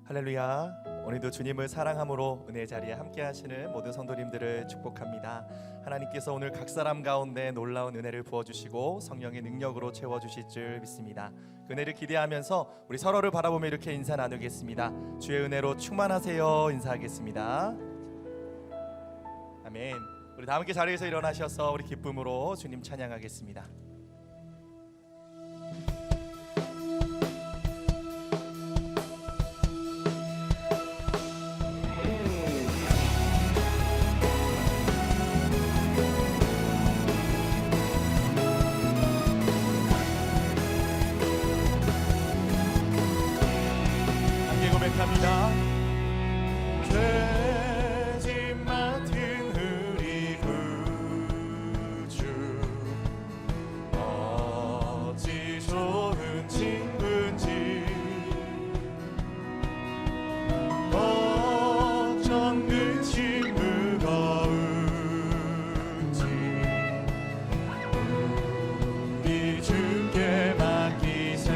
할렐루야. 오늘도 주님을 사랑함으로 은혜의 자리에 함께 하시는 모든 성도님들을 축복합니다. 하나님께서 오늘 각 사람 가운데 놀라운 은혜를 부어주시고 성령의 능력으로 채워주실 줄 믿습니다. 그 은혜를 기대하면서 우리 서로를 바라보며 이렇게 인사 나누겠습니다. 주의 은혜로 충만하세요 인사하겠습니다. 아멘. 우리 다 함께 자리에서 일어나셔서 우리 기쁨으로 주님 찬양하겠습니다. 고백합니다. 죄짐 맡은 우리 구주 어찌 좋은 친구인지 걱정 끝이 무거운지 우리 주께 맡기세.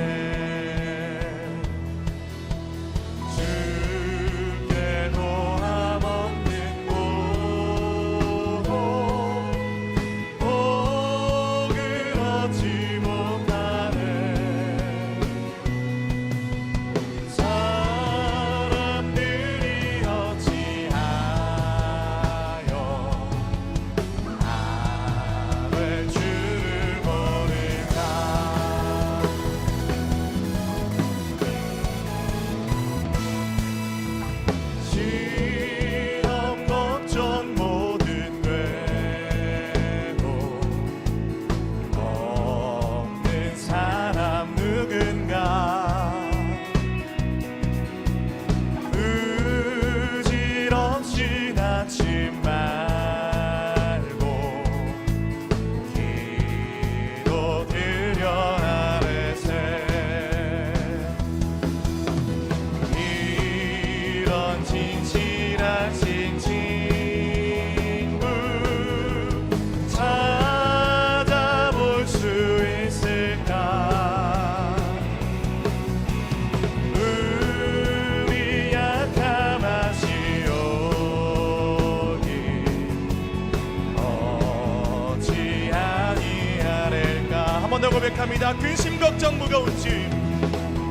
고백합니다. 근심 걱정 무거운지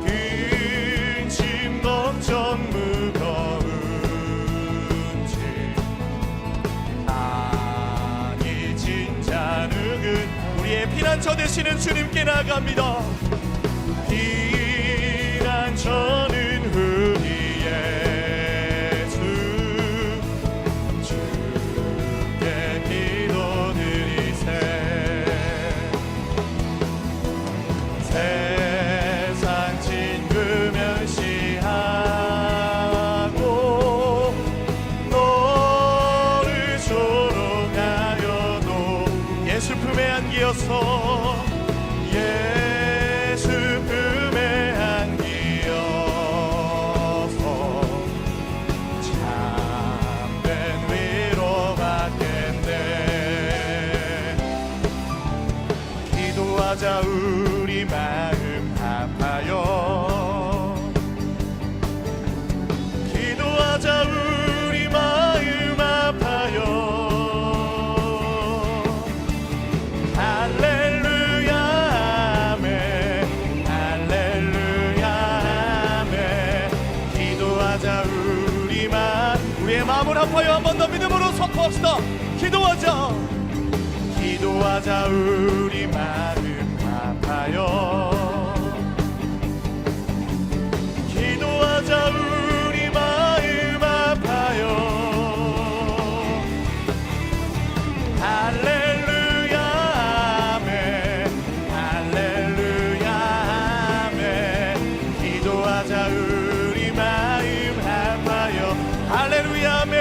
근심 걱정 무거운지 아니 진짜 누군 우리의 피난처 되시는 주님께 나아갑니다. 피난처는 우리의 주 주께 기도드리세. 세상 진구 멸시하고 너를 조롱하여도 예수 품에 안기어서 예수 품에 안기어서 참된 위로 받겠네. 기도하자 우리 마음 아파요. 기도하자 우리 마음 아파요. 할렐루야 아멘 할렐루야 아멘. 기도하자 우리 우리의 마음을 아파요. 한 번 더 믿음으로 선포합시다. 기도하자 우리 마음 아파요. 기도하자 우리 마음 아파요. 할렐루야 아멘 할렐루야 아멘. 기도하자 우리 마음 아파요. 할렐루야 아멘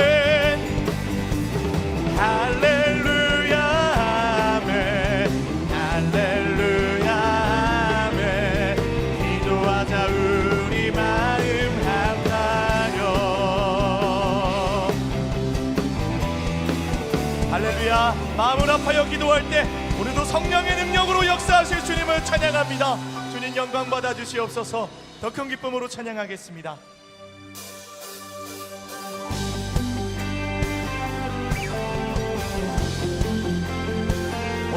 할렐루야 아멘 할렐루야 아멘. 기도하자 우리 마음 아파요. 할렐루야. 마음을 아파요 기도할 때 오늘도 성령의 능력으로 역사하실 주님을 찬양합니다. 주님 영광 받아 주시옵소서. 더 큰 기쁨으로 찬양하겠습니다.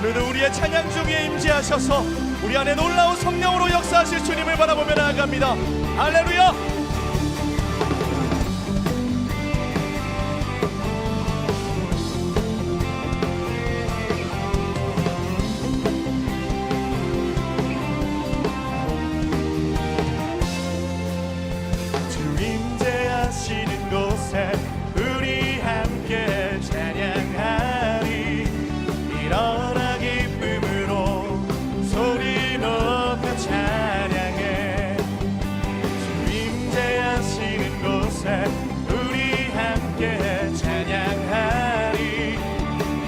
오늘도 우리의 찬양 중에 임재하셔서 우리 안에 놀라운 성령으로 역사하실 주님을 바라보며 나아갑니다. 할렐루야. 곳에 우리 함께 찬양하리. 일어나 기쁨으로 소리 높여 찬양해. 주 임재하시는 곳에 우리 함께 찬양하리.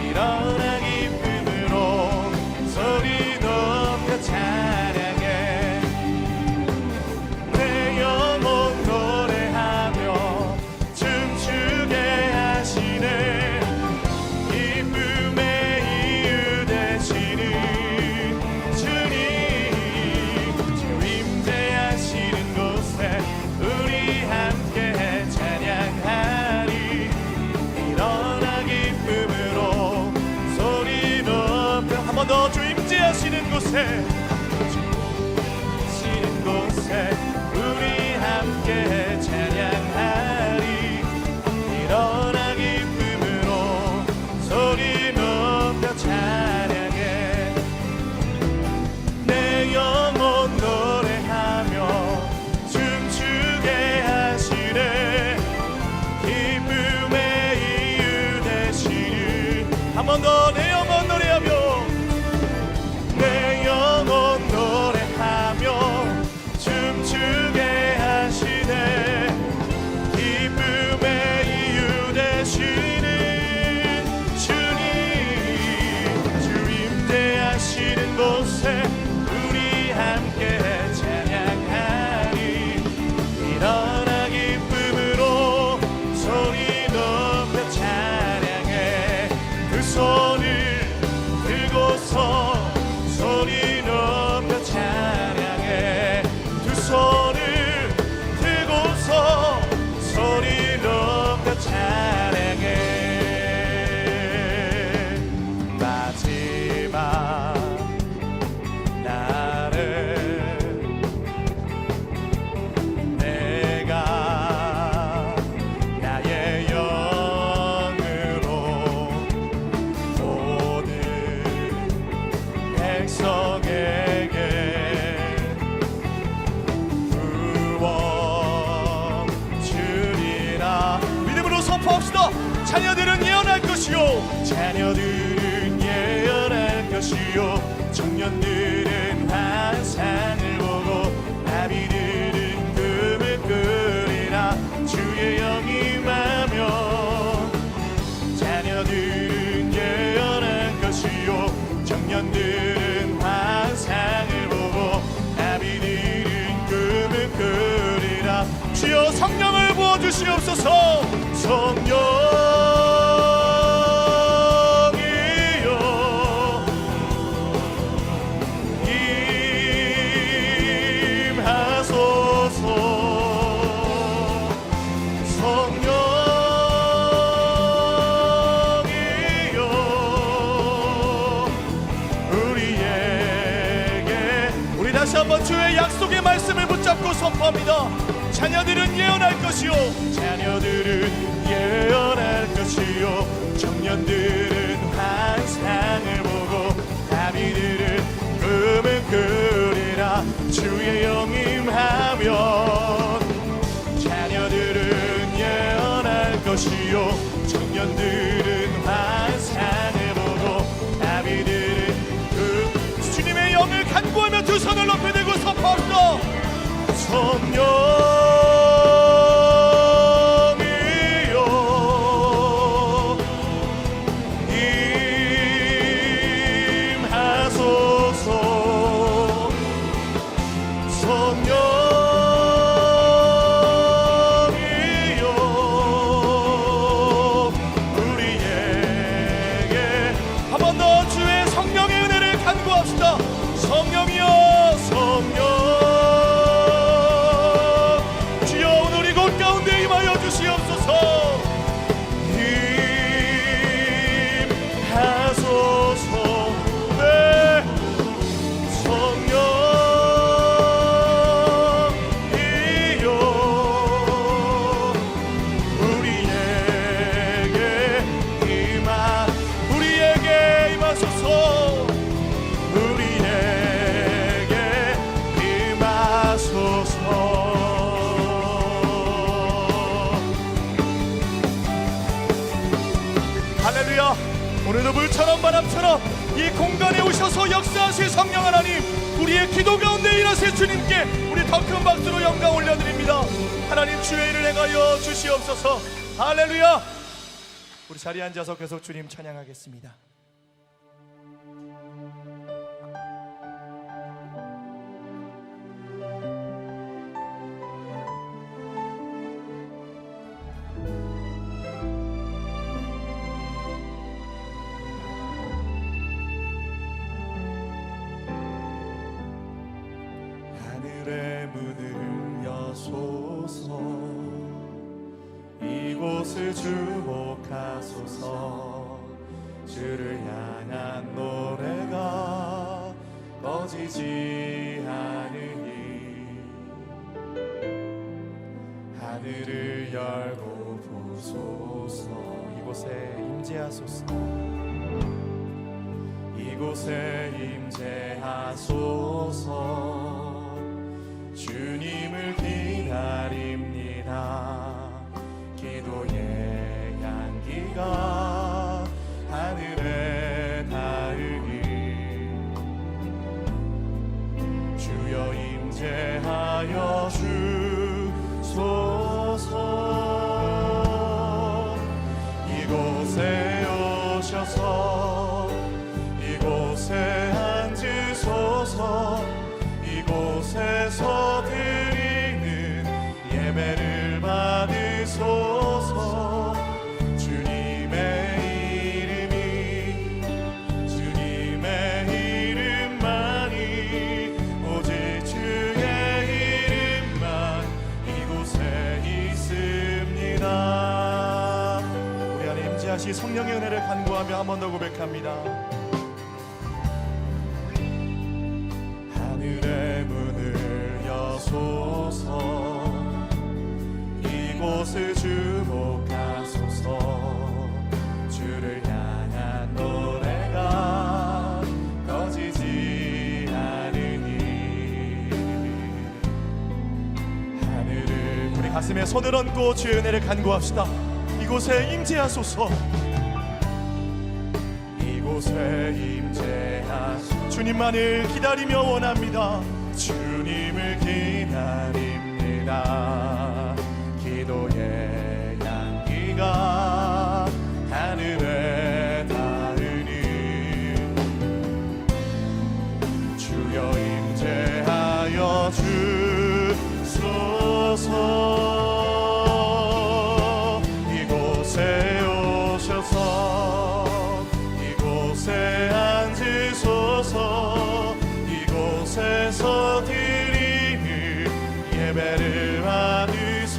일어나 기쁨으로 소리 높여 찬양해. 내 영혼 노래하며 춤추게 하시네. 기쁨의 이유 되시는 주님. 주 임재하시는 곳에 우리 함께 찬양하리. 일어나 기쁨으로 소리 높여. 한 번 더. 주 임재하시는 곳에 우리 함께 찬양하리. 일어나 기쁨으로 소리 높여 찬양해. 내 영혼 노래하며 춤추게 하시네. 기쁨의 이유 되시는. 한 번 더. 내 영혼 노래하며, 내 영혼 노래하며 춤추게 하시네. 기쁨의 이유 되시는 주님. 주 임재하시는 곳에 우리 함께 찬양하리. 일어나 기쁨으로 소리 높여 찬양해. 두 손을 들고서 소리 높여 찬양해. 두 손을 들고서 소리 높여 찬양해. 마지막 날은 내가 나의 영으로 모든 백성에게 구원 주리라. 믿음으로 선포합시다. 자녀들은 예언할 것이요. 자녀들은 예언할 것이요. 청년들은 환상을 보고 나비들은 꿈을 꾸리라. 주의 영이 임하며 자녀들은 예언할 것이요. 청년들은 환상을 보고 나비들은 꿈을 꾸리라. 주여 성령을 부어주시옵소서. 성령이여 임하소서. 성령이여 우리에게. 우리 다시 한번 주의 약속의 말씀을 붙잡고 선포합니다. 자녀들은 예언할 것이요. 자녀들은 예언할 것이요. 청년들은 환상을 보고 나비들은 꿈을 꾸리라. 주의 영이 임하면 자녀들은 예언할 것이요. 청년들은 환상을 보고 나비들은 주님의 영을 간구하며 두 손을 높이 들고 선포합시다. 성령이여 임하소서. 성령이여 우리에게. 한 번 더 주의 성령의 은혜를 간구합시다. 성령이여. 성령 공간에 오셔서 역사하실 성령 하나님, 우리의 기도 가운데 일하실 주님께 우리 더 큰 박수로 영광 올려드립니다. 하나님 주의 일을 행하여 주시옵소서. 할렐루야. 우리 자리에 앉아서 계속 주님 찬양하겠습니다. 하늘의 문을 여소서, 이곳을 주목하소서. 주를 향한 노래가 꺼지지 않으니 하늘을 열고 보소서. 이곳에 임재하소서. 이곳에 임재하소서. 주님을 기다립니다. 기도의 향기가 하늘에 닿으니 주여 임재하여 주소서. 이곳에 오셔서 이곳에 앉으소서. 이곳에서 드리는 예배를 받으소서. 주님의 이름만이 오직 주의 이름만 이곳에 있습니다. 우리 안에 임재하시 성령의 은혜를 간구하며 한 번 더 고백합니다. 하늘의 문을 여소서. 이곳을 주목하소서. 주를 향한 노래가 꺼지지 않으니 하늘을 우리 가슴에 손을 얹고 주의 은혜를 간구합시다. 이곳에 임재하소서. 이곳에 임재하소서. 주님만을 기다리며 원합니다. 주님을 기다립니다. 기도의 향기가 하늘에 닿으니 주여 임재하여 주소서. 이곳에 오셔서 이곳에 앉으소서. 이곳에서 드리는 예배를 받으소서.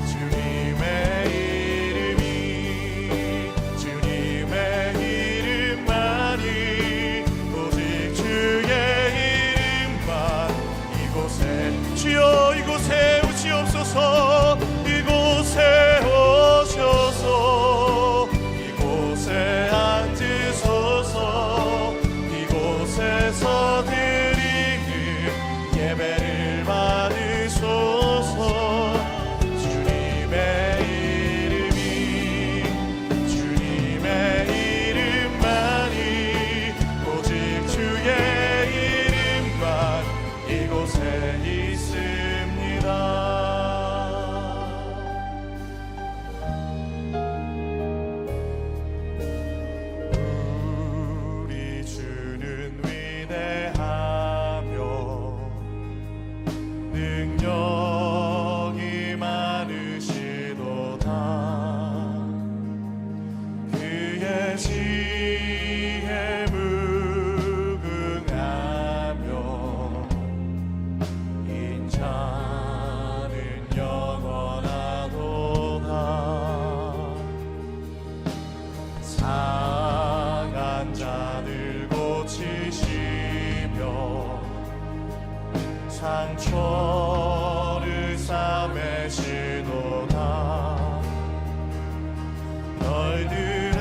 주님의 이름만이 오직 주의 이름만 이곳에 주여 이곳에 오시옵소서. 이곳에 오셔서 이곳에 앉으소서. 이곳에서 드리는 예배를 받으소서. 주님의 이름만이 오직 주의 이름만 이곳에 있습니다. 우리 주는 위대하며 능력이 많으시도다. 그의 지혜 무궁하며 인자는 영원하도다. 상한 자들 고치시며 상처를 싸매시도다. 별들의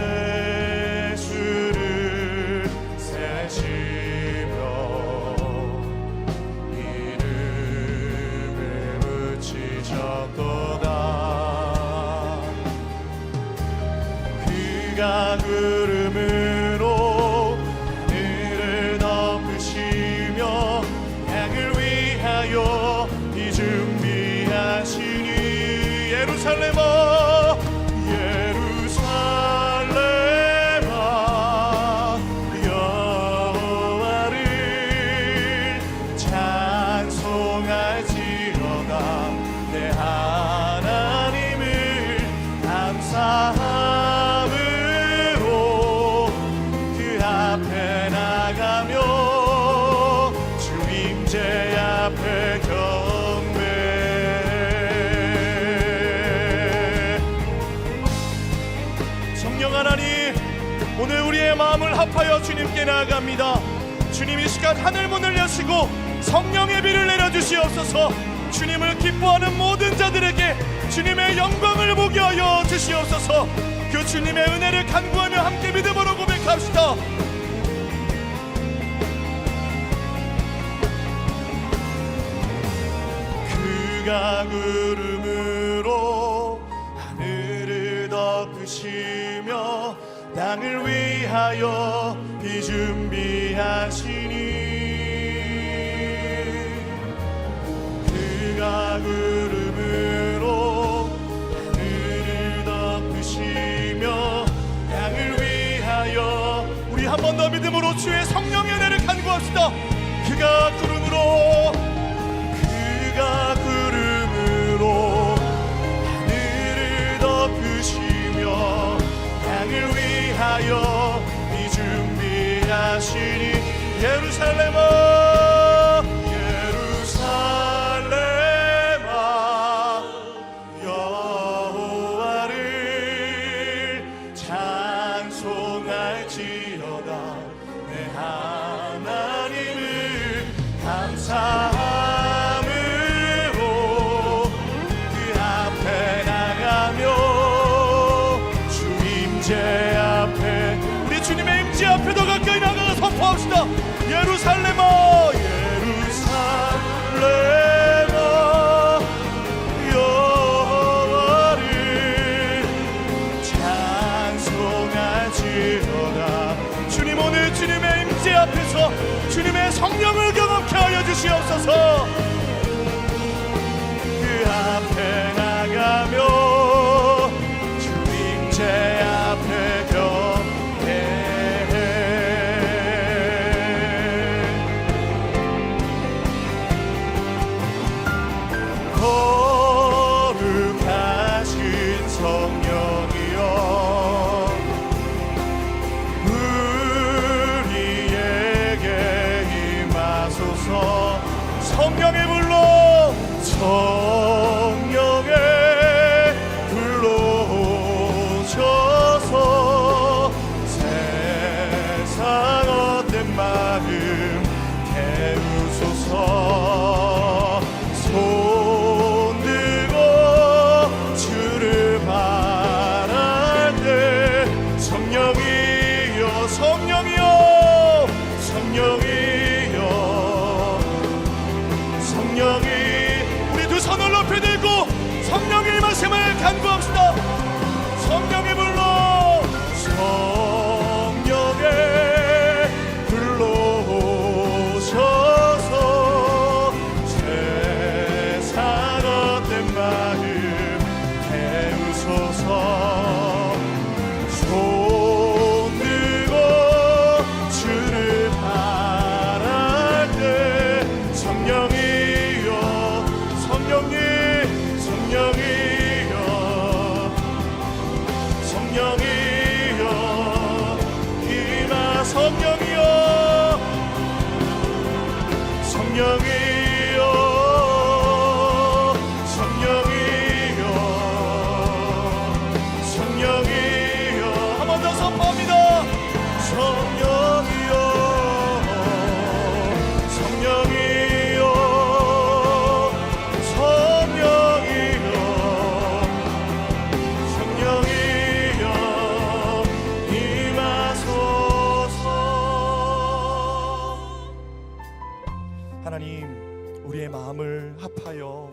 수를 세시며 이름을 붙이셨도다. 그가 구름으로 앞에 경배. 성령 하나님, 오늘 우리의 마음을 합하여 주님께 나아갑니다. 주님, 이 시간 하늘 문을 여시고 성령의 비를 내려주시옵소서. 주님을 기뻐하는 모든 자들에게 주님의 영광을 보게 하여 주시옵소서. 그 주님의 은혜를 간구하며 함께 믿음으로 고백합시다. 그가 구름으로 하늘을 덮으시며 땅을 위하여 비 준비하시니 그가 구름으로 하늘을 덮으시며 땅을 위하여 우리 한 번 더 믿음으로 주의 성령의 은혜를 간구합시다. 그가 구름으로 하늘을 덮으시며 땅을 위하여 비 준비하시니 예루살렘아 예루살렘아 여호와를 찬송할지어다. 내 하나님을 감사함으로 그 앞에 나가며 주 임재 앞에 우리 주님의 임재 앞에 더 가까이 나가서 선포합시다. 예루살렘아 예루살렘아 여호와를 찬송할지어다. 주님, 오늘 주님의 임재 앞에서 주님의 성령을 경험케 하여 주시옵소서. 그 앞에 나가며 주 임재 앞에 경배해. 거룩하신 성령이여 우리에게 임하소서. 성령의 불로 성령의 불로 오셔서 세상 헛된 마음 깨우소서. 손 들고 주를 바랄 때 성령이여 성령이여 성령이여 성령이 우리 두 손을 높이 들고 성령의 말씀을 간구합시다. 성령의 불로 성령의 불로 오셔서 세상 헛된 마음 깨우소서. 손 들고 주를 바랄 때 성령이여 성령님 성령이여 성령이여 임하 성령이여 성령이여 성령이여 성령이여 한 번 더 선포합니다. 성령이여 성령이여 성령이여 성령이여 임하소서. 하나님, 우리의 마음을 합하여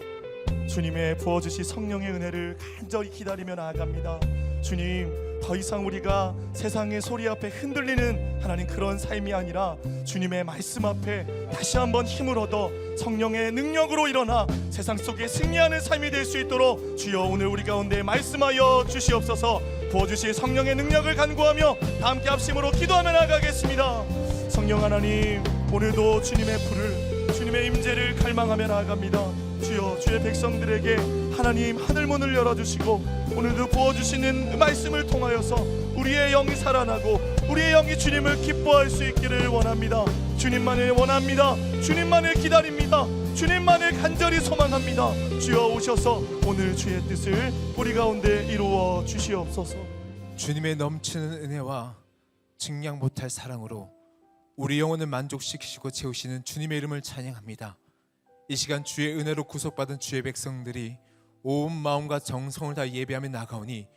주님의 부어주신 성령의 은혜를 간절히 기다리며 나아갑니다. 주님, 더 이상 우리가 세상의 소리 앞에 흔들리는 하나님 그런 삶이 아니라 주님의 말씀 앞에 다시 한번 힘을 얻어 성령의 능력으로 일어나 세상 속에 승리하는 삶이 될 수 있도록 주여 오늘 우리 가운데 말씀하여 주시옵소서. 부어주신 성령의 능력을 간구하며 다 함께 합심으로 기도하며 나아가겠습니다. 성령 하나님, 오늘도 주님의 불을 주님의 임재를 갈망하며 나아갑니다. 주여, 주의 백성들에게 하나님 하늘문을 열어주시고 오늘도 부어주시는 말씀을 통하여서 우리의 영이 살아나고 우리의 영이 주님을 기뻐할 수 있기를 원합니다. 주님만을 원합니다. 주님만을 기다립니다. 주님만을 간절히 소망합니다. 주여 오셔서 오늘 주의 뜻을 우리 가운데 이루어 주시옵소서. 주님의 넘치는 은혜와 증량 못할 사랑으로 우리 영혼을 만족시키시고 채우시는 주님의 이름을 찬양합니다. 이 시간 주의 은혜로 구속받은 주의 백성들이 온 마음과 정성을 다 예배하며 나가오니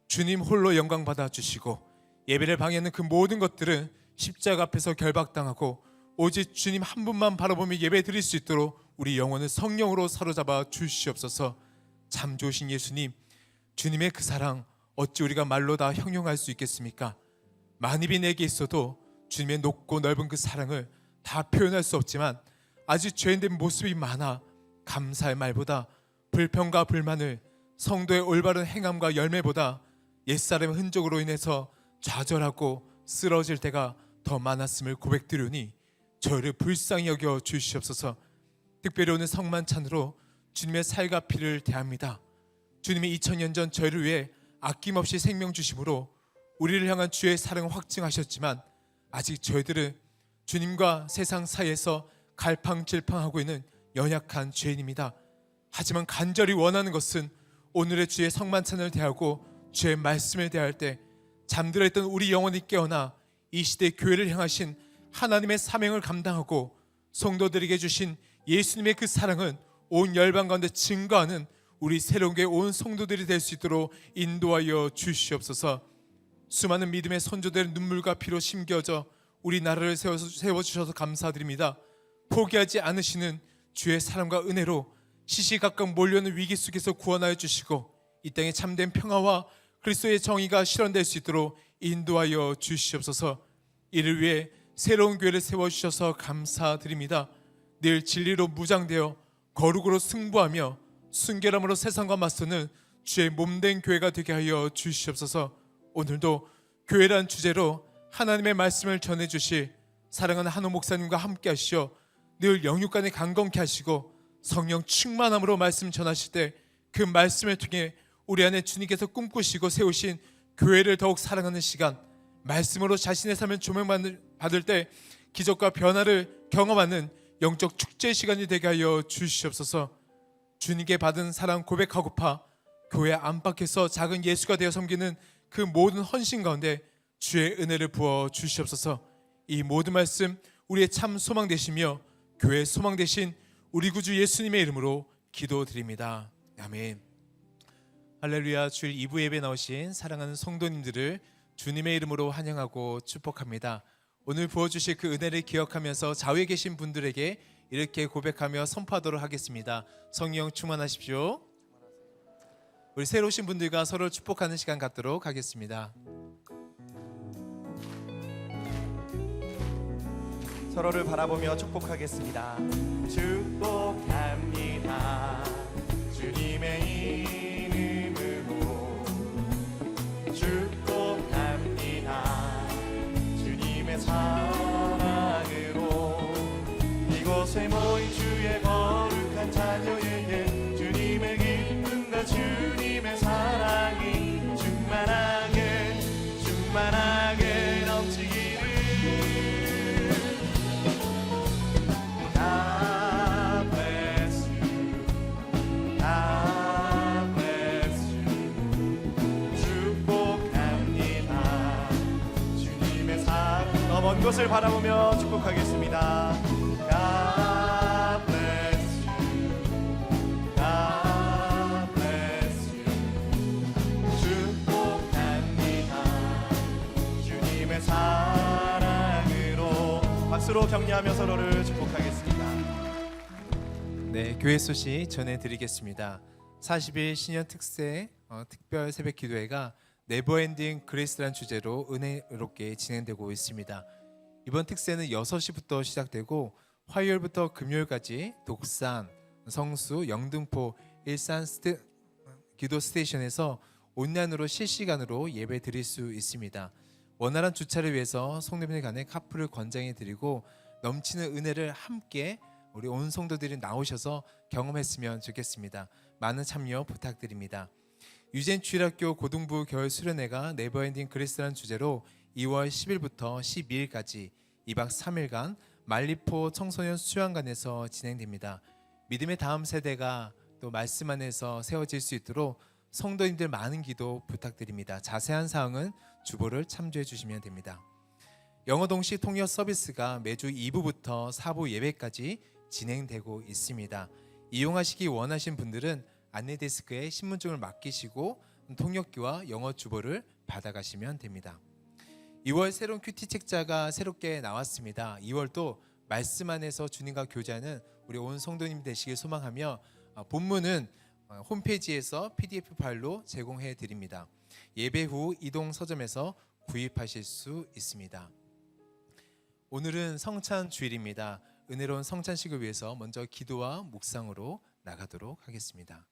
주님 홀로 영광 받아 주시고, 예배를 방해하는 그 모든 것들은 십자가 앞에서 결박당하고 오직 주님 한 분만 바라보며 예배 드릴 수 있도록 우리 영혼을 성령으로 사로잡아 주시옵소서. 참 좋으신 예수님, 주님의 그 사랑 어찌 우리가 말로 다 형용할 수 있겠습니까? 만입이 내게 있어도 주님의 높고 넓은 그 사랑을 다 표현할 수 없지만, 아직 죄인된 모습이 많아 감사의 말보다 불평과 불만을, 성도의 올바른 행함과 열매보다 옛사람의 흔적으로 인해서 좌절하고 쓰러질 때가 더 많았음을 고백드리오니 저희를 불쌍히 여겨 주시옵소서. 특별히 오늘 성만찬으로 주님의 살과 피를 대합니다. 주님이 2000년 전 저희를 위해 아낌없이 생명 주심으로 우리를 향한 주의 사랑을 확증하셨지만, 아직 저희들은 주님과 세상 사이에서 갈팡질팡하고 있는 연약한 죄인입니다. 하지만 간절히 원하는 것은 오늘의 주의 성만찬을 대하고 주의 말씀을 대할 때 잠들어 있던 우리 영혼이 깨어나 이 시대 교회를 향하신 하나님의 사명을 감당하고 성도들에게 주신 예수님의 그 사랑은 온 열방 가운데 증거하는 우리 새로운 교회 온 성도들이 될 수 있도록 인도하여 주시옵소서. 수많은 믿음의 선조들의 눈물과 피로 심겨져 우리 나라를 세워주셔서 감사드립니다. 포기하지 않으시는 주의 사랑과 은혜로 시시각각 몰려오는 위기 속에서 구원하여 주시고 이 땅에 참된 평화와 그리스도의 정의가 실현될 수 있도록 인도하여 주시옵소서. 이를 위해 새로운 교회를 세워주셔서 감사드립니다. 늘 진리로 무장되어 거룩으로 승부하며 순결함으로 세상과 맞서는 주의 몸된 교회가 되게 하여 주시옵소서. 오늘도 교회란 주제로 하나님의 말씀을 전해주실 사랑하는 한호 목사님과 함께 하시어 늘 영육간에 강건케 하시고 성령 충만함으로 말씀 전하실 때 그 말씀을 통해 우리 안에 주님께서 꿈꾸시고 세우신 교회를 더욱 사랑하는 시간, 말씀으로 자신의 삶을 조명받을 때 기적과 변화를 경험하는 영적 축제 시간이 되게 하여 주시옵소서. 주님께 받은 사랑 고백하고파 교회 안팎에서 작은 예수가 되어 섬기는 그 모든 헌신 가운데 주의 은혜를 부어 주시옵소서. 이 모든 말씀 우리의 참 소망 되시며 교회의 소망 되신 우리 구주 예수님의 이름으로 기도드립니다. 아멘. 할렐루야. 주일 2부 예배 나오신 사랑하는 성도님들을 주님의 이름으로 환영하고 축복합니다. 오늘 부어주실 그 은혜를 기억하면서 좌우에 계신 분들에게 이렇게 고백하며 선포하도록 하겠습니다. 성령 충만하십시오. 우리 새로 오신 분들과 서로 축복하는 시간 갖도록 하겠습니다. 서로를 바라보며 축복하겠습니다. 축복합니다. 주님의 이름으로 축복합니다. 주님의 사랑으로 이곳에 모인 주의 거룩한 자녀에게 주님의 기쁨과 주님의 사랑이 충만하게 충만하게 넘치기를. God bless you. God bless you. 축복합니다. 주님의 사랑. 더 먼 곳을 바라보며 축복하겠습니다. God bless you. God bless you. 축복합니다. 주님의 사랑으로. 박수로 격려하며 서로를 축복하겠습니다. 네, 교회 소식 전해드리겠습니다. 40일 신년 특세 특별 새벽 기도회가 네버엔딩 그레이스라는 주제로 은혜롭게 진행되고 있습니다. 이번 특세는 6시부터 시작되고 화요일부터 금요일까지 독산, 성수, 영등포, 일산 기도 스테이션에서 온라인으로 실시간으로 예배 드릴 수 있습니다. 원활한 주차를 위해서 성도님들 간에 카풀을 권장해 드리고 넘치는 은혜를 함께 우리 온 성도들이 나오셔서 경험했으면 좋겠습니다. 많은 참여 부탁드립니다. 유젠 주일학교 고등부 겨울 수련회가 네버엔딩 그레이스라는 주제로 2월 10일부터 12일까지 2박 3일간 말리포 청소년 수양관에서 진행됩니다. 믿음의 다음 세대가 또 말씀 안에서 세워질 수 있도록 성도님들 많은 기도 부탁드립니다. 자세한 사항은 주보를 참조해 주시면 됩니다. 영어 동시 통역 서비스가 매주 2부부터 4부 예배까지 진행되고 있습니다. 이용하시기 원하신 분들은 안내 데스크에 신분증을 맡기시고 통역기와 영어 주보를 받아가시면 됩니다. 2월 새로운 큐티 책자가 새롭게 나왔습니다. 2월도 말씀 안에서 주님과 교제하는 우리 온 성도님 되시길 소망하며 본문은 홈페이지에서 PDF 파일로 제공해 드립니다. 예배 후 이동 서점에서 구입하실 수 있습니다. 오늘은 성찬 주일입니다. 은혜로운 성찬식을 위해서 먼저 기도와 묵상으로 나가도록 하겠습니다.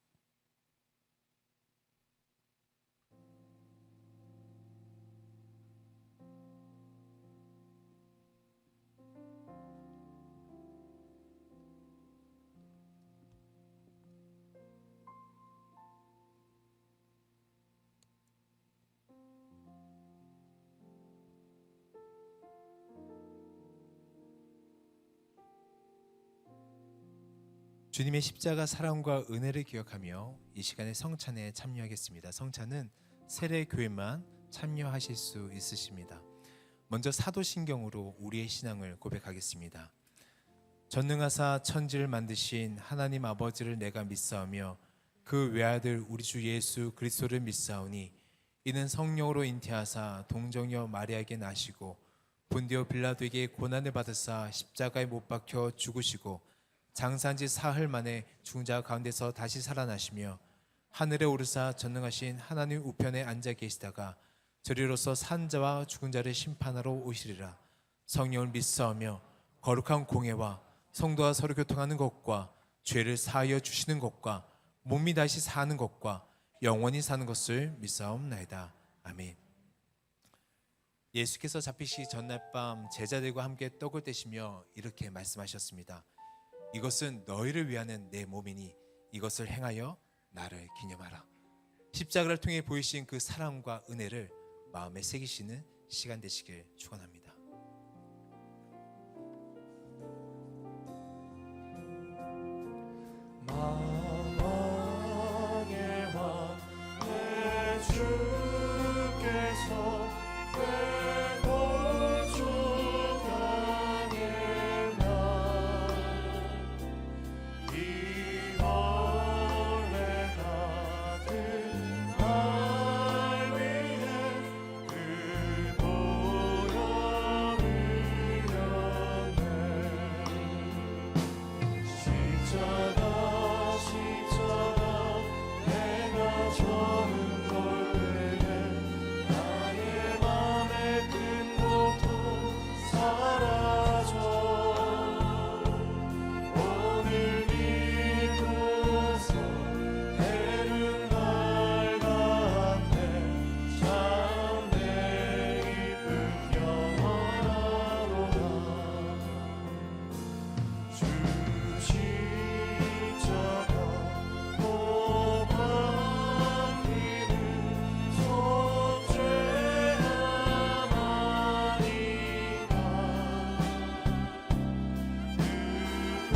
주님의 십자가 사랑과 은혜를 기억하며 이 시간에 성찬에 참여하겠습니다. 성찬은 세례교회만 참여하실 수 있으십니다. 먼저 사도신경으로 우리의 신앙을 고백하겠습니다. 전능하사 천지를 만드신 하나님 아버지를 내가 믿사오며 그 외아들 우리 주 예수 그리스도를 믿사오니 이는 성령으로 잉태하사 동정녀 마리아에게 나시고 본디오 빌라도에게 고난을 받으사 십자가에 못 박혀 죽으시고 장사한 지 사흘 만에 죽은 자 가운데서 다시 살아나시며 하늘에 오르사 전능하신 하나님 우편에 앉아 계시다가 저리로서 산 자와 죽은 자를 심판하러 오시리라. 성령을 믿사오며 거룩한 공회와 성도와 서로 교통하는 것과 죄를 사하여 주시는 것과 몸이 다시 사는 것과 영원히 사는 것을 믿사옵나이다. 아멘. 예수께서 잡히시기 전날 밤 제자들과 함께 떡을 떼시며 이렇게 말씀하셨습니다. 이것은 너희를 위하는 내 몸이니 이것을 행하여 나를 기념하라. 십자가를 통해 보이신 그 사랑과 은혜를 마음에 새기시는 시간 되시길 축원합니다. 만왕의 왕 내 주께서 내 구주 당했나 이 벌레 같은 날 위해 그 보혈을 흘렸네. 십자가 내가 처음 볼 때에 나의 맘의 큰 고통 사라져 오늘 믿고서 해는 밝았네. 참 내 기쁨 영원하로다. 주 십자가 못 박히는 속죄함 아니까 그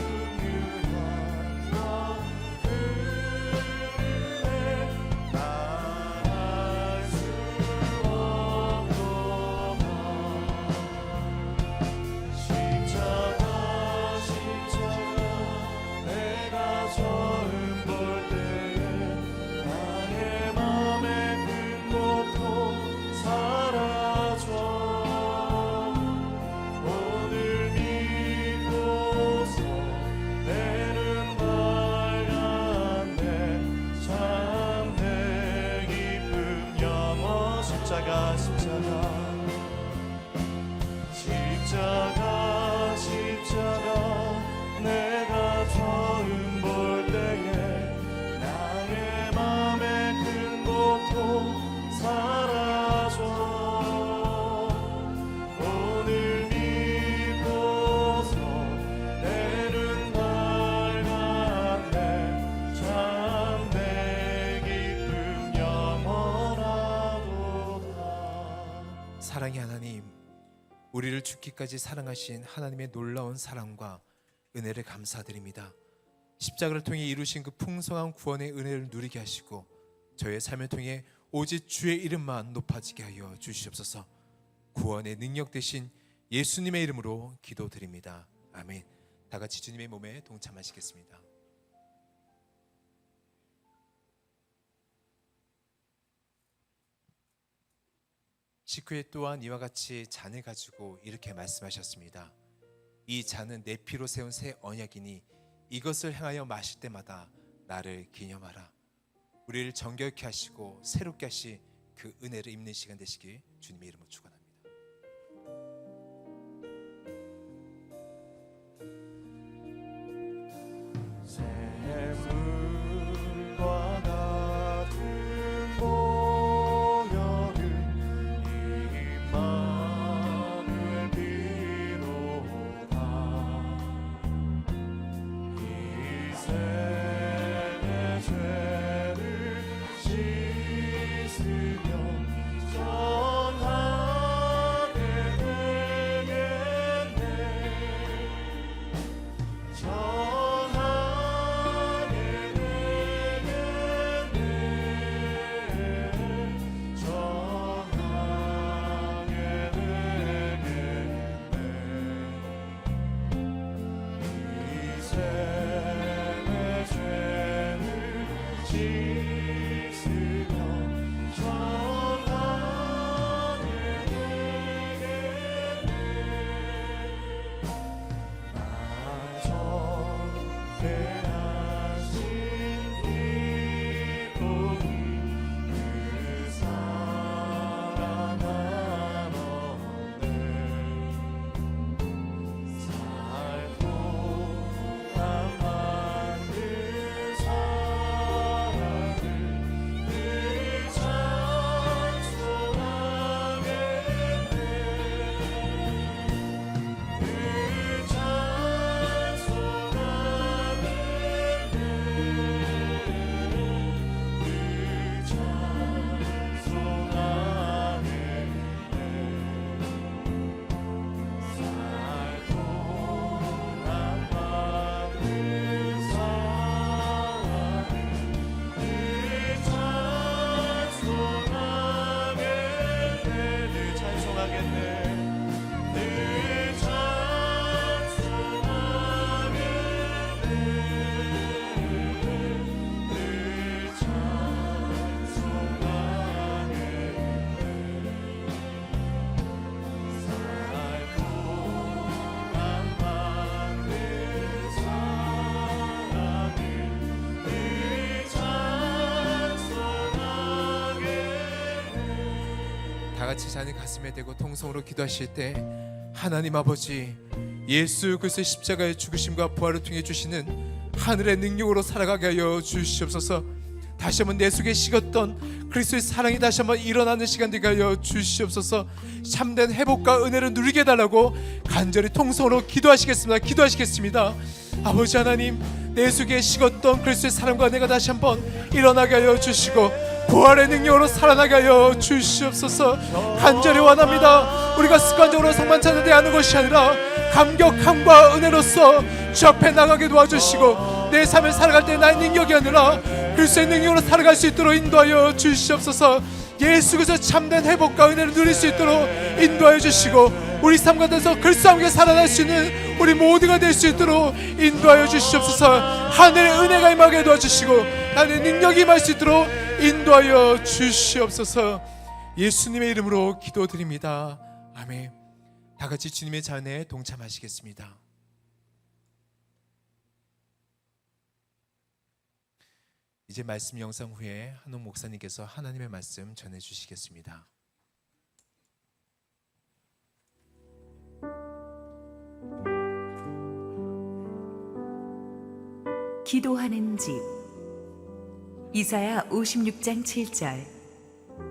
긍휼한 것 그르네 말할 수 없도다. 십자가 내가 처음 볼 때에 나의 맘의 큰 고통 사라져 오늘 믿고서 내는 밝았네. 참 내 기쁨 영원 십자가 내가 처음 볼 때에 나의 맘의 큰 고통 사라져 오늘 믿고서 내는 밝았네. 참 내 기쁨 영원하도다. 사랑의 하나님, 우리를 죽기까지 사랑하신 하나님의 놀라운 사랑과 은혜를 감사드립니다. 십자가를 통해 이루신 그 풍성한 구원의 은혜를 누리게 하시고 저의 삶을 통해 오직 주의 이름만 높아지게 하여 주시옵소서. 구원의 능력 되신 예수님의 이름으로 기도드립니다. 아멘. 다 같이 주님의 몸에 동참하시겠습니다. 식후에 또한 이와 같이 잔을 가지고 이렇게 말씀하셨습니다. 이 잔은 내 피로 세운 새 언약이니 이것을 행하여 마실 때마다 나를 기념하라. 우리를 정결케 하시고 새롭게 하시 그 은혜를 입는 시간 되시길 주님의 이름으로 축원합니다. 샘물과 같은 보혈을 임마누엘 비로다. 이 생의 죄를 씻으며 전하게 되겠네. 다 같이 잔을 가슴에 대고 통성으로 기도하실 때 하나님 아버지, 예수 그리스도의 십자가의 죽으심과 부활을 통해 주시는 하늘의 능력으로 살아가게 하여 주시옵소서. 다시 한번 내 속에 식었던 그리스도의 사랑이 다시 한번 일어나는 시간 되게 하여 주시옵소서. 참된 회복과 은혜를 누리게 해달라고 간절히 통성으로 기도하시겠습니다. 아버지 하나님, 내 속에 식었던 그리스도의 사랑과 내가 다시 한번 일어나게 하여 주시고 부활의 능력으로 살아나게 하여 주시옵소서. 간절히 원합니다. 우리가 습관적으로 성만찬에 대하는 것이 아니라 감격함과 은혜로서 주 앞에 나가게 도와주시고 내 삶을 살아갈 때 나의 능력이 아니라 그리스도의 능력으로 살아갈 수 있도록 인도하여 주시옵소서. 예수 그리스도 참된 회복과 은혜를 누릴 수 있도록 인도하여 주시고 우리 삶 가운데서 그리스도와 함께 살아날 수 있는 우리 모두가 될 수 있도록 인도하여 주시옵소서. 하늘의 은혜가 임하게 도와주시고 하늘의 능력이 임할 수 있도록 인도하여 주시옵소서. 예수님의 이름으로 기도드립니다. 아멘. 다 같이 주님의 잔에 동참하시겠습니다. 이제 말씀 영상 후에 한옥 목사님께서 하나님의 말씀 전해주시겠습니다. 기도하는 집. 이사야 56장 7절,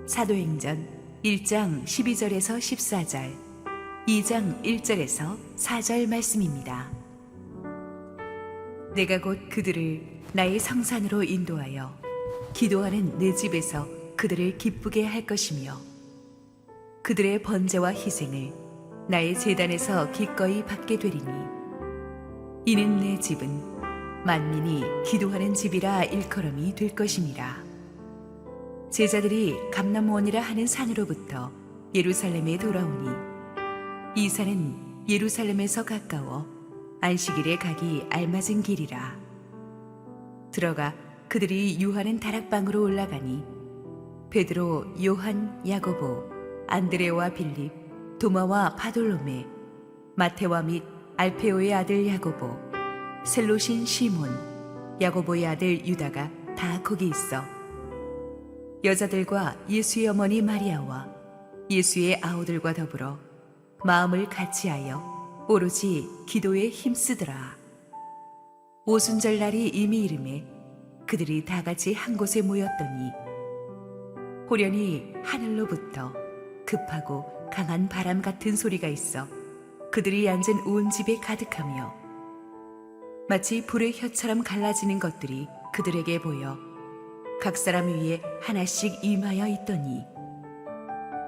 사도행전 1장 12절에서 14절, 2장 1절에서 4절 말씀입니다. 내가 곧 그들을 나의 성산으로 인도하여 기도하는 내 집에서 그들을 기쁘게 할 것이며 그들의 번제와 희생을 나의 제단에서 기꺼이 받게 되리니 이는 내 집은 만민이 기도하는 집이라 일컬음이 될 것임이라. 제자들이 감람원이라 하는 산으로부터 예루살렘에 돌아오니 이 산은 예루살렘에서 가까워 안식일에 가기 알맞은 길이라. 들어가 그들이 유하는 다락방으로 올라가니 베드로, 요한, 야고보, 안드레와 빌립, 도마와 바돌로메, 마테와 및 알페오의 아들 야고보, 셀로신 시몬, 야고보의 아들 유다가 다 거기 있어 여자들과 예수의 어머니 마리아와 예수의 아우들과 더불어 마음을 같이하여 오로지 기도에 힘쓰더라. 오순절 날이 이미 이르매 그들이 다 같이 한 곳에 모였더니 호련히 하늘로부터 급하고 강한 바람 같은 소리가 있어 그들이 앉은 온 집에 가득하며 마치 불의 혀처럼 갈라지는 것들이 그들에게 보여 각 사람 위에 하나씩 임하여 있더니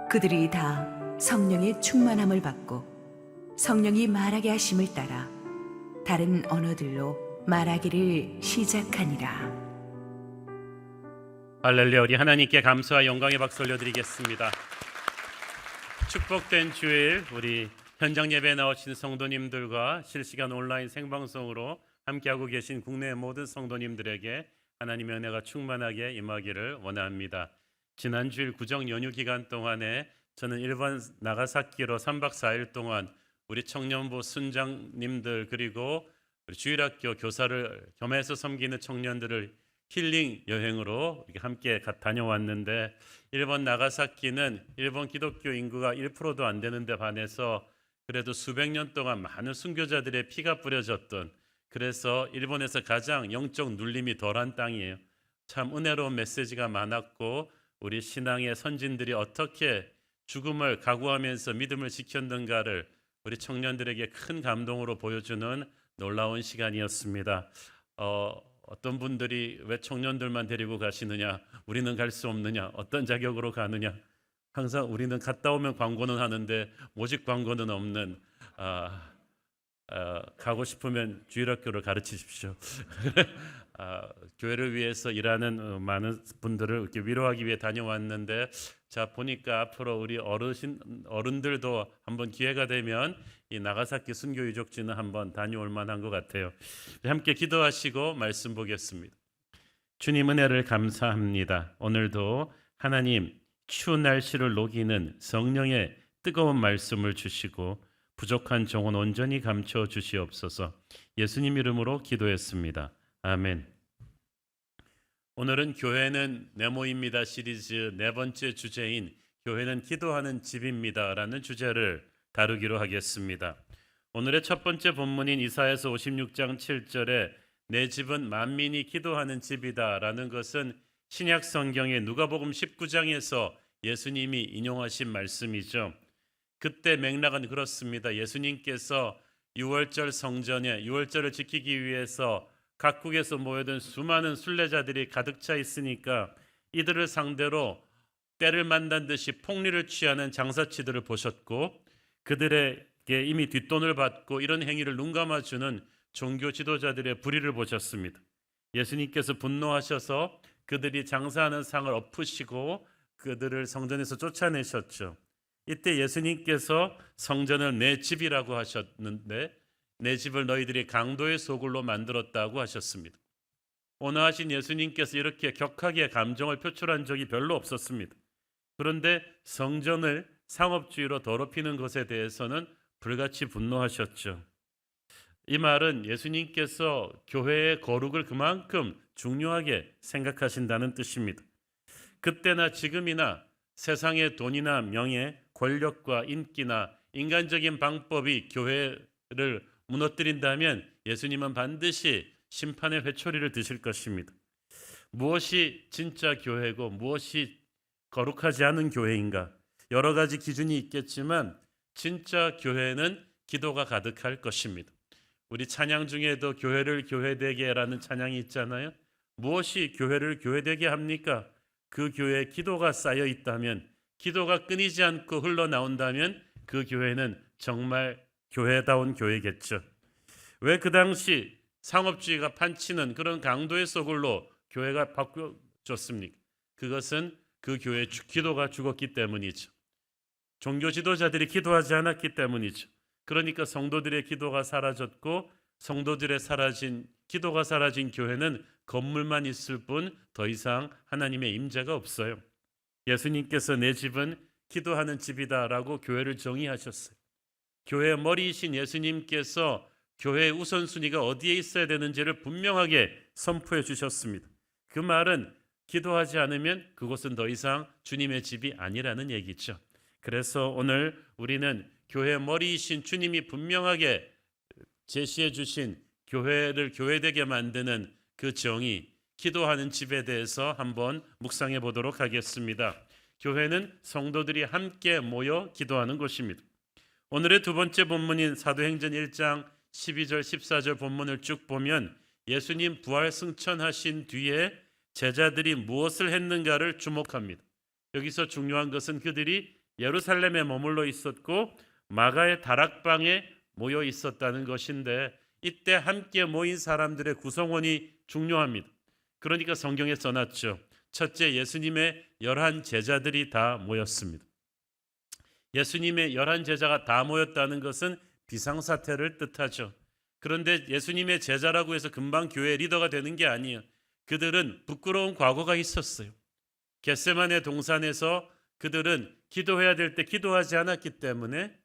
그들이 다 성령의 충만함을 받고 성령이 말하게 하심을 따라 다른 언어들로 말하기를 시작하니라. 할렐루야. 우리 하나님께 감사와 영광의 박수 올려드리겠습니다. 축복된 주일, 우리 현장 예배에 나오신 성도님들과 실시간 온라인 생방송으로 함께하고 계신 국내 모든 성도님들에게 하나님의 은혜가 충만하게 임하기를 원합니다. 지난 주일 구정 연휴 기간 동안에 저는 일본 나가사키로 3박 4일 동안 우리 청년부 순장님들 그리고 우리 주일학교 교사를 겸해서 섬기는 청년들을 힐링 여행으로 이렇게 함께 다녀왔는데, 일본 나가사키는 일본 기독교 인구가 1%도 안 되는데 반해서 그래도 수백 년 동안 많은 순교자들의 피가 뿌려졌던, 그래서 일본에서 가장 영적 눌림이 덜한 땅이에요. 참 은혜로운 메시지가 많았고 우리 신앙의 선진들이 어떻게 죽음을 각오하면서 믿음을 지켰는가를 우리 청년들에게 큰 감동으로 보여주는 놀라운 시간이었습니다. 어떤 분들이 왜 청년들만 데리고 가시느냐, 우리는 갈 수 없느냐, 어떤 자격으로 가느냐, 항상 우리는 갔다 오면 광고는 하는데 모집 광고는 없는, 가고 싶으면 주일학교를 가르치십시오. 교회를 위해서 일하는 많은 분들을 이렇게 위로하기 위해 다녀왔는데, 자 보니까 앞으로 우리 어른들도 한번 기회가 되면 이 나가사키 순교 유적지는 한번 다녀올 만한 것 같아요. 함께 기도하시고 말씀 보겠습니다. 주님 은혜를 감사합니다. 오늘도 하나님 추운 날씨를 녹이는 성령의 뜨거운 말씀을 주시고 부족한 종은 온전히 감춰 주시옵소서. 예수님 이름으로 기도했습니다. 아멘. 오늘은 교회는 네모입니다 시리즈 네 번째 주제인 교회는 기도하는 집입니다 라는 주제를 다루기로 하겠습니다. 오늘의 첫 번째 본문인 이사야서 56장 7절에 내 집은 만민이 기도하는 집이다 라는 것은 신약 성경의 누가복음 19장에서 예수님이 인용하신 말씀이죠. 그때 맥락은 그렇습니다. 예수님께서 유월절 성전에 유월절을 지키기 위해서 각국에서 모여든 수많은 순례자들이 가득 차 있으니까 이들을 상대로 때를 만난 듯이 폭리를 취하는 장사치들을 보셨고, 그들에게 이미 뒷돈을 받고 이런 행위를 눈감아주는 종교 지도자들의 불의를 보셨습니다. 예수님께서 분노하셔서 그들이 장사하는 상을 엎으시고 그들을 성전에서 쫓아내셨죠. 이때 예수님께서 성전을 내 집이라고 하셨는데, 내 집을 너희들이 강도의 소굴로 만들었다고 하셨습니다. 온화하신 예수님께서 이렇게 격하게 감정을 표출한 적이 별로 없었습니다. 그런데 성전을 상업주의로 더럽히는 것에 대해서는 불같이 분노하셨죠. 이 말은 예수님께서 교회의 거룩을 그만큼 중요하게 생각하신다는 뜻입니다. 그때나 지금이나 세상의 돈이나 명예, 권력과 인기나 인간적인 방법이 교회를 무너뜨린다면 예수님은 반드시 심판의 회초리를 드실 것입니다. 무엇이 진짜 교회고 무엇이 거룩하지 않은 교회인가? 여러 가지 기준이 있겠지만 진짜 교회는 기도가 가득할 것입니다. 우리 찬양 중에도 교회를 교회되게라는 찬양이 있잖아요. 무엇이 교회를 교회되게 합니까? 그 교회에 기도가 쌓여 있다면, 기도가 끊이지 않고 흘러나온다면 그 교회는 정말 교회다운 교회겠죠. 왜 그 당시 상업주의가 판치는 그런 강도의 소굴로 교회가 바뀌어졌습니까? 그것은 그 교회의 기도가 죽었기 때문이죠. 종교 지도자들이 기도하지 않았기 때문이죠. 그러니까 성도들의 기도가 사라졌고, 성도들의 기도가 사라진 교회는 건물만 있을 뿐 더 이상 하나님의 임재가 없어요. 예수님께서 내 집은 기도하는 집이다라고 교회를 정의하셨어요. 교회의 머리이신 예수님께서 교회의 우선순위가 어디에 있어야 되는지를 분명하게 선포해 주셨습니다. 그 말은 기도하지 않으면 그곳은 더 이상 주님의 집이 아니라는 얘기죠. 그래서 오늘 우리는 교회의 머리이신 주님이 분명하게 제시해 주신 교회를 교회되게 만드는 그 정의, 기도하는 집에 대해서 한번 묵상해 보도록 하겠습니다. 교회는 성도들이 함께 모여 기도하는 곳입니다. 오늘의 두 번째 본문인 사도행전 1장 12절 14절 본문을 쭉 보면 예수님 부활 승천하신 뒤에 제자들이 무엇을 했는가를 주목합니다. 여기서 중요한 것은 그들이 예루살렘에 머물러 있었고 마가의 다락방에 모여 있었다는 것인데, 이때 함께 모인 사람들의 구성원이 중요합니다. 그러니까 성경에 써놨죠. 첫째, 예수님의 11 제자들이 다 모였습니다. 예수님의 11 제자가 다 모였다는 것은 비상사태를 뜻하죠. 그런데 예수님의 제자라고 해서 금방 교회 리더가 되는 게 아니에요. 그들은 부끄러운 과거가 있었어요. 겟세마네 동산에서 그들은 기도해야 될 때 기도하지 않았기 때문에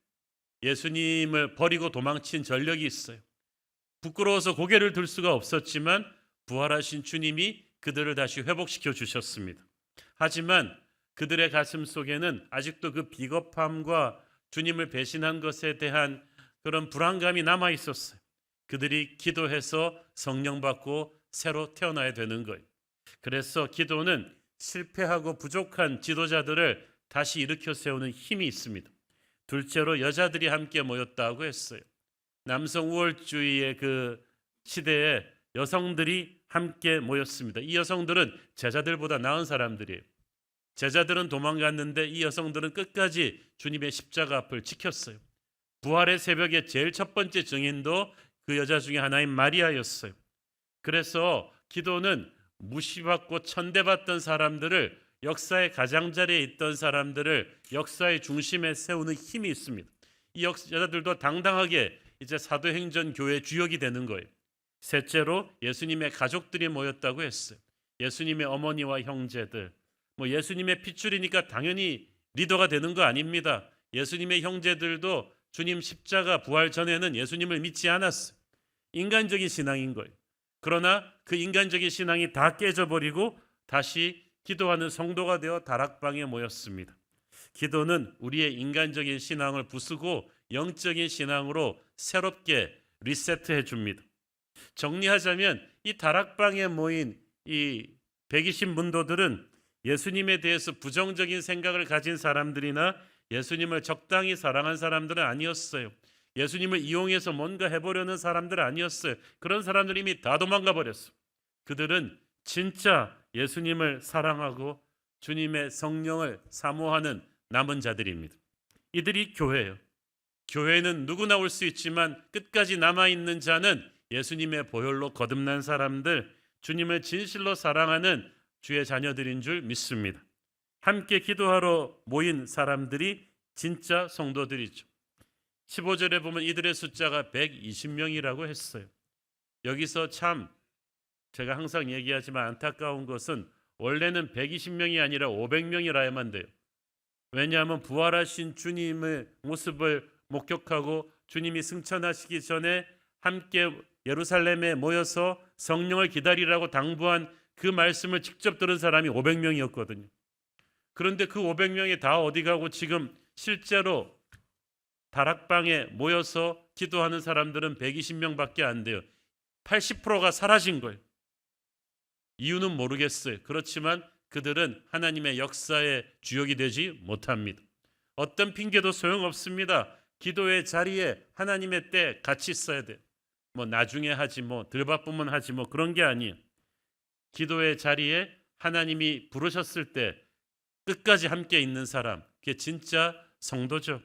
예수님을 버리고 도망친 전력이 있어요. 부끄러워서 고개를 들 수가 없었지만 부활하신 주님이 그들을 다시 회복시켜 주셨습니다. 하지만 그들의 가슴 속에는 아직도 그 비겁함과 주님을 배신한 것에 대한 그런 불안감이 남아 있었어요. 그들이 기도해서 성령 받고 새로 태어나야 되는 거예요. 그래서 기도는 실패하고 부족한 지도자들을 다시 일으켜 세우는 힘이 있습니다. 둘째로 여자들이 함께 모였다고 했어요. 남성 우월주의의 그 시대에 여성들이 함께 모였습니다. 이 여성들은 제자들보다 나은 사람들이에요. 제자들은 도망갔는데 이 여성들은 끝까지 주님의 십자가 앞을 지켰어요. 부활의 새벽에 제일 첫 번째 증인도 그 여자 중에 하나인 마리아였어요. 그래서 기도는 무시받고 천대받던 사람들을, 역사의 가장자리에 있던 사람들을 역사의 중심에 세우는 힘이 있습니다. 이 여자들도 당당하게 이제 사도행전 교회 주역이 되는 거예요. 셋째로 예수님의 가족들이 모였다고 했어요. 예수님의 어머니와 형제들, 예수님의 핏줄이니까 당연히 리더가 되는 거 아닙니다. 예수님의 형제들도 주님 십자가 부활 전에는 예수님을 믿지 않았어요. 인간적인 신앙인 거예요. 그러나 그 인간적인 신앙이 다 깨져버리고 다시 기도하는 성도가 되어 다락방에 모였습니다. 기도는 우리의 인간적인 신앙을 부수고 영적인 신앙으로 새롭게 리세트해 줍니다. 정리하자면 이 다락방에 모인 이 120문도들은 예수님에 대해서 부정적인 생각을 가진 사람들이나 예수님을 적당히 사랑한 사람들은 아니었어요. 예수님을 이용해서 뭔가 해보려는 사람들은 아니었어요. 그런 사람들이 이미 다 도망가 버렸어요. 그들은 진짜 예수님을 사랑하고 주님의 성령을 사모하는 남은 자들입니다. 이들이 교회예요. 교회는 누구나 올 수 있지만 끝까지 남아있는 자는 예수님의 보혈로 거듭난 사람들, 주님을 진실로 사랑하는 주의 자녀들인 줄 믿습니다. 함께 기도하러 모인 사람들이 진짜 성도들이죠. 15절에 보면 이들의 숫자가 120명이라고 했어요. 여기서 참 제가 항상 얘기하지만 안타까운 것은 원래는 120명이 아니라 500명이라야만 돼요. 왜냐하면 부활하신 주님의 모습을 목격하고 주님이 승천하시기 전에 함께 예루살렘에 모여서 성령을 기다리라고 당부한 그 말씀을 직접 들은 사람이 500명이었거든요. 그런데 그 500명이 다 어디 가고 지금 실제로 다락방에 모여서 기도하는 사람들은 120명밖에 안 돼요. 80%가 사라진 거예요. 이유는 모르겠어요. 그렇지만 그들은 하나님의 역사의 주역이 되지 못합니다. 어떤 핑계도 소용없습니다. 기도의 자리에 하나님의 때 같이 있어야 돼요. 나중에 하지 덜 바쁘면 하지 그런 게 아니에요. 기도의 자리에 하나님이 부르셨을 때 끝까지 함께 있는 사람, 그게 진짜 성도죠.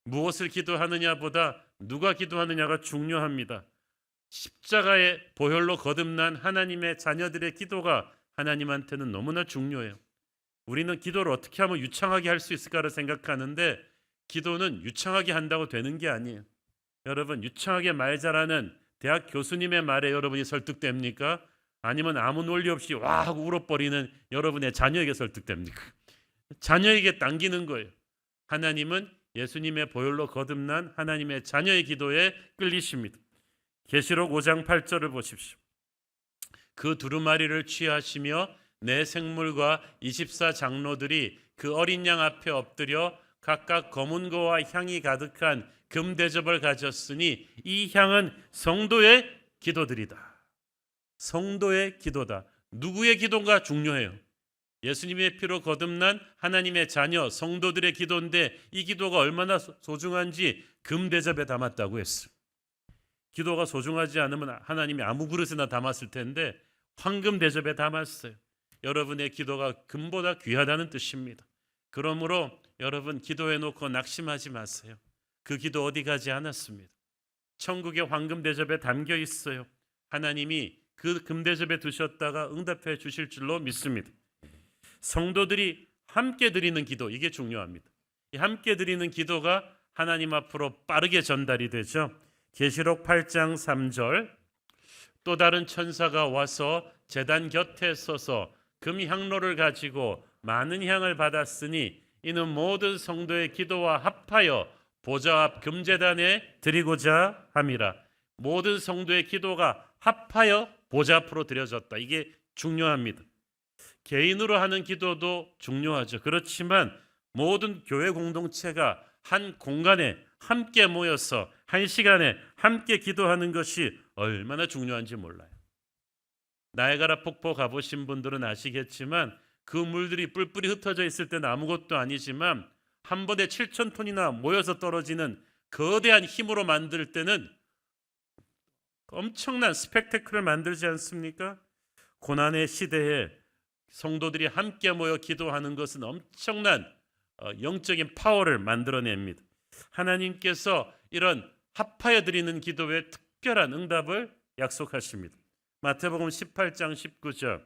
무엇을 기도하느냐보다 누가 기도하느냐가 중요합니다. 십자가의 보혈로 거듭난 하나님의 자녀들의 기도가 하나님한테는 너무나 중요해요. 우리는 기도를 어떻게 하면 유창하게 할 수 있을까를 생각하는데 기도는 유창하게 한다고 되는 게 아니에요. 여러분, 유창하게 말 잘하는 대학 교수님의 말에 여러분이 설득됩니까? 아니면 아무 논리 없이 와 하고 울어버리는 여러분의 자녀에게 설득됩니까? 자녀에게 당기는 거예요. 하나님은 예수님의 보혈로 거듭난 하나님의 자녀의 기도에 끌리십니다. 계시록 5장 8절을 보십시오. 그 두루마리를 취하시며 내 생물과 24장로들이 그 어린 양 앞에 엎드려 각각 검은 고와 향이 가득한 금 대접을 가졌으니 이 향은 성도의 기도들이다. 성도의 기도다. 누구의 기도가 중요해요? 예수님의 피로 거듭난 하나님의 자녀 성도들의 기도인데 이 기도가 얼마나 소중한지 금 대접에 담았다고 했어요. 기도가 소중하지 않으면 하나님이 아무 그릇에나 담았을 텐데 황금 대접에 담았어요. 여러분의 기도가 금보다 귀하다는 뜻입니다. 그러므로 여러분 기도해 놓고 낙심하지 마세요. 그 기도 어디 가지 않았습니다. 천국의 황금 대접에 담겨 있어요. 하나님이 그 금대접에 두셨다가 응답해 주실 줄로 믿습니다. 성도들이 함께 드리는 기도, 이게 중요합니다. 이 함께 드리는 기도가 하나님 앞으로 빠르게 전달이 되죠. 계시록 8장 3절 또 다른 천사가 와서 제단 곁에 서서 금향로를 가지고 많은 향을 받았으니 이는 모든 성도의 기도와 합하여 보좌 앞 금제단에 드리고자 함이라. 모든 성도의 기도가 합하여 보좌 앞으로 드려졌다. 이게 중요합니다. 개인으로 하는 기도도 중요하죠. 그렇지만 모든 교회 공동체가 한 공간에 함께 모여서 한 시간에 함께 기도하는 것이 얼마나 중요한지 몰라요. 나이아가라 폭포 가보신 분들은 아시겠지만 그 물들이 뿔뿔이 흩어져 있을 때는 아무것도 아니지만 한 번에 7,000톤이나 모여서 떨어지는 거대한 힘으로 만들 때는 엄청난 스펙테클을 만들지 않습니까? 고난의 시대에 성도들이 함께 모여 기도하는 것은 엄청난 영적인 파워를 만들어냅니다. 하나님께서 이런 합하여 드리는 기도에 특별한 응답을 약속하십니다. 마태복음 18장 19절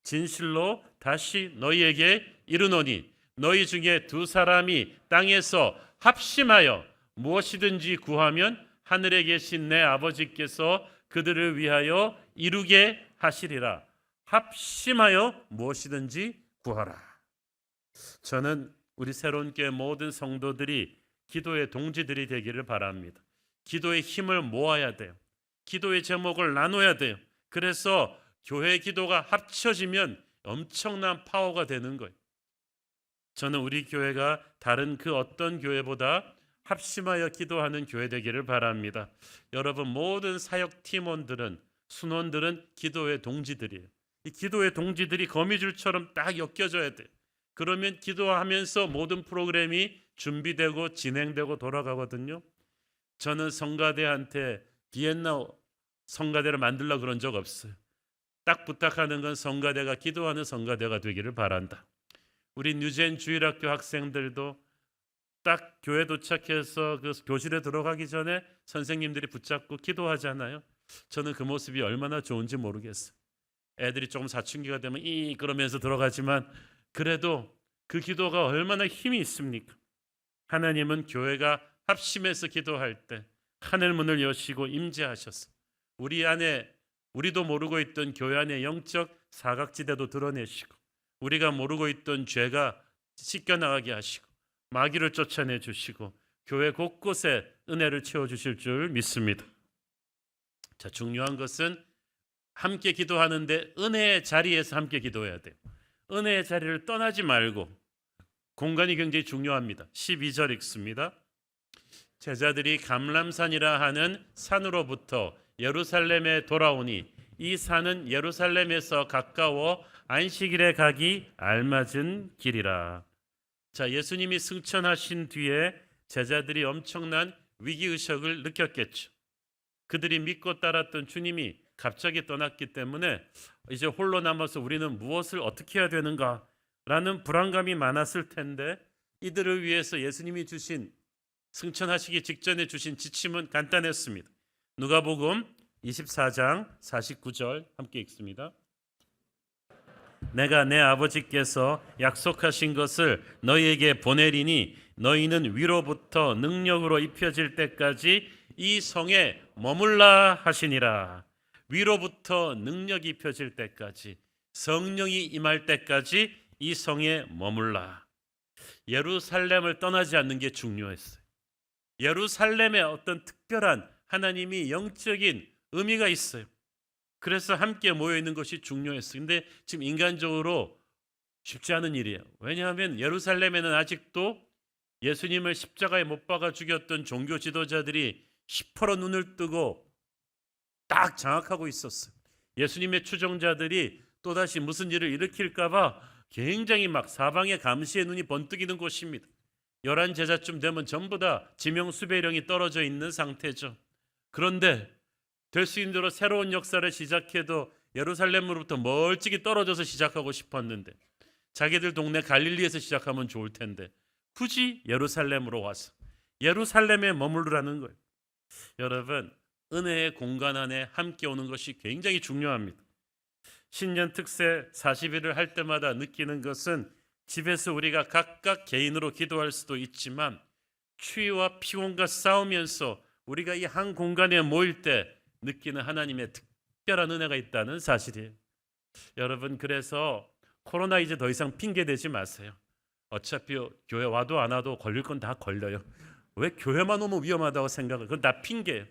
진실로 다시 너희에게 이르노니 너희 중에 두 사람이 땅에서 합심하여 무엇이든지 구하면 하늘에 계신 내 아버지께서 그들을 위하여 이루게 하시리라. 합심하여 무엇이든지 구하라. 저는 우리 새로운 교회 모든 성도들이 기도의 동지들이 되기를 바랍니다. 기도의 힘을 모아야 돼요. 기도의 제목을 나눠야 돼요. 그래서 교회 기도가 합쳐지면 엄청난 파워가 되는 거예요. 저는 우리 교회가 다른 그 어떤 교회보다 합심하여 기도하는 교회 되기를 바랍니다. 여러분 모든 사역 팀원들은 순원들은 기도의 동지들이에요. 이 기도의 동지들이 거미줄처럼 딱 엮여져야 돼요. 그러면 기도하면서 모든 프로그램이 준비되고 진행되고 돌아가거든요. 저는 성가대한테 비엔나 성가대를 만들려고 그런 적 없어요. 딱 부탁하는 건 성가대가 기도하는 성가대가 되기를 바란다. 우리 뉴젠 주일학교 학생들도 딱 교회 도착해서 그 교실에 들어가기 전에 선생님들이 붙잡고 기도하잖아요. 저는 그 모습이 얼마나 좋은지 모르겠어요. 애들이 조금 사춘기가 되면 그러면서 들어가지만 그래도 그 기도가 얼마나 힘이 있습니까? 하나님은 교회가 합심해서 기도할 때 하늘 문을 여시고 임재하셔서 우리 안에 우리도 모르고 있던 교회 안에 영적 사각지대도 드러내시고 우리가 모르고 있던 죄가 씻겨나가게 하시고 마귀를 쫓아내 주시고 교회 곳곳에 은혜를 채워주실 줄 믿습니다. 자, 중요한 것은 함께 기도하는데 은혜의 자리에서 함께 기도해야 돼요. 은혜의 자리를 떠나지 말고 공간이 굉장히 중요합니다. 12절 읽습니다. 제자들이 감람산이라 하는 산으로부터 예루살렘에 돌아오니 이 산은 예루살렘에서 가까워 안식일에 가기 알맞은 길이라. 자, 예수님이 승천하신 뒤에 제자들이 엄청난 위기의식을 느꼈겠죠. 그들이 믿고 따랐던 주님이 갑자기 떠났기 때문에 이제 홀로 남아서 우리는 무엇을 어떻게 해야 되는가라는 불안감이 많았을 텐데 이들을 위해서 예수님이 주신 승천하시기 직전에 주신 지침은 간단했습니다. 누가복음 24장 49절 함께 읽습니다. 내가 내 아버지께서 약속하신 것을 너희에게 보내리니 너희는 위로부터 능력으로 입혀질 때까지 이 성에 머물라 하시니라. 위로부터 능력이 입혀질 때까지, 성령이 임할 때까지 이 성에 머물라. 예루살렘을 떠나지 않는 게 중요했어요. 예루살렘에 어떤 특별한 하나님이 영적인 의미가 있어요. 그래서 함께 모여 있는 것이 중요했어요. 근데 지금 인간적으로 쉽지 않은 일이에요. 왜냐하면 예루살렘에는 아직도 예수님을 십자가에 못 박아 죽였던 종교 지도자들이 시퍼런 눈을 뜨고 딱 장악하고 있었어요. 예수님의 추종자들이 또다시 무슨 일을 일으킬까 봐 굉장히 막 사방에 감시의 눈이 번뜩이는 곳입니다. 11 제자쯤 되면 전부 다 지명수배령이 떨어져 있는 상태죠. 그런데 될 수 있는 대로 새로운 역사를 시작해도 예루살렘으로부터 멀찍이 떨어져서 시작하고 싶었는데, 자기들 동네 갈릴리에서 시작하면 좋을 텐데 굳이 예루살렘으로 와서 예루살렘에 머무르라는 거예요. 여러분, 은혜의 공간 안에 함께 오는 것이 굉장히 중요합니다. 신년 특세 40일을 할 때마다 느끼는 것은 집에서 우리가 각각 개인으로 기도할 수도 있지만 추위와 피곤과 싸우면서 우리가 이 한 공간에 모일 때 느끼는 하나님의 특별한 은혜가 있다는 사실이에요. 여러분, 그래서 코로나 이제 더 이상 핑계 대지 마세요. 어차피 교회 와도 안 와도 걸릴 건 다 걸려요. 왜 교회만 오면 위험하다고 생각을? 그건 다 핑계예요.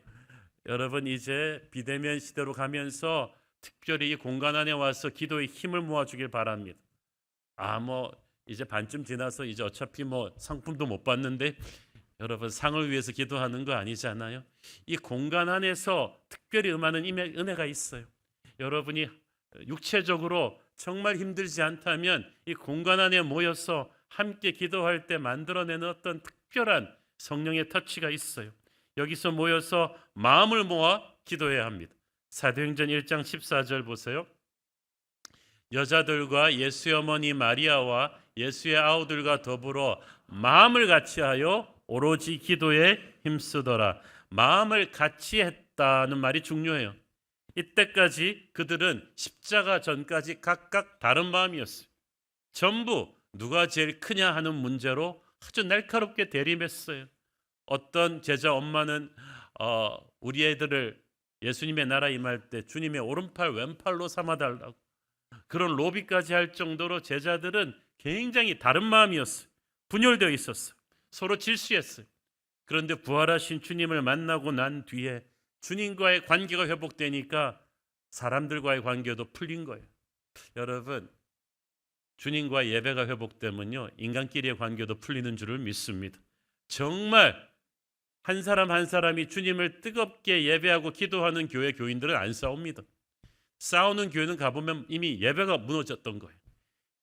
여러분, 이제 비대면 시대로 가면서 특별히 이 공간 안에 와서 기도의 힘을 모아주길 바랍니다. 이제 반쯤 지나서 이제 어차피 상품도 못 받는데 여러분, 상을 위해서 기도하는 거 아니잖아요. 이 공간 안에서 특별히 임하는 은혜가 있어요. 여러분이 육체적으로 정말 힘들지 않다면 이 공간 안에 모여서 함께 기도할 때 만들어내는 어떤 특별한 성령의 터치가 있어요. 여기서 모여서 마음을 모아 기도해야 합니다. 사도행전 1장 14절 보세요. 여자들과 예수의 어머니 마리아와 예수의 아우들과 더불어 마음을 같이하여 오로지 기도에 힘쓰더라. 마음을 같이 했다는 말이 중요해요. 이때까지 그들은 십자가 전까지 각각 다른 마음이었어요. 전부 누가 제일 크냐 하는 문제로 아주 날카롭게 대립했어요. 어떤 제자 엄마는 우리 애들을 예수님의 나라 임할 때 주님의 오른팔 왼팔로 삼아달라고, 그런 로비까지 할 정도로 제자들은 굉장히 다른 마음이었어요. 분열되어 있었어요. 서로 질투했어요. 그런데 부활하신 주님을 만나고 난 뒤에 주님과의 관계가 회복되니까 사람들과의 관계도 풀린 거예요. 여러분, 주님과의 예배가 회복되면요, 인간끼리의 관계도 풀리는 줄을 믿습니다. 정말 한 사람 한 사람이 주님을 뜨겁게 예배하고 기도하는 교회 교인들은 안 싸웁니다. 싸우는 교회는 가보면 이미 예배가 무너졌던 거예요.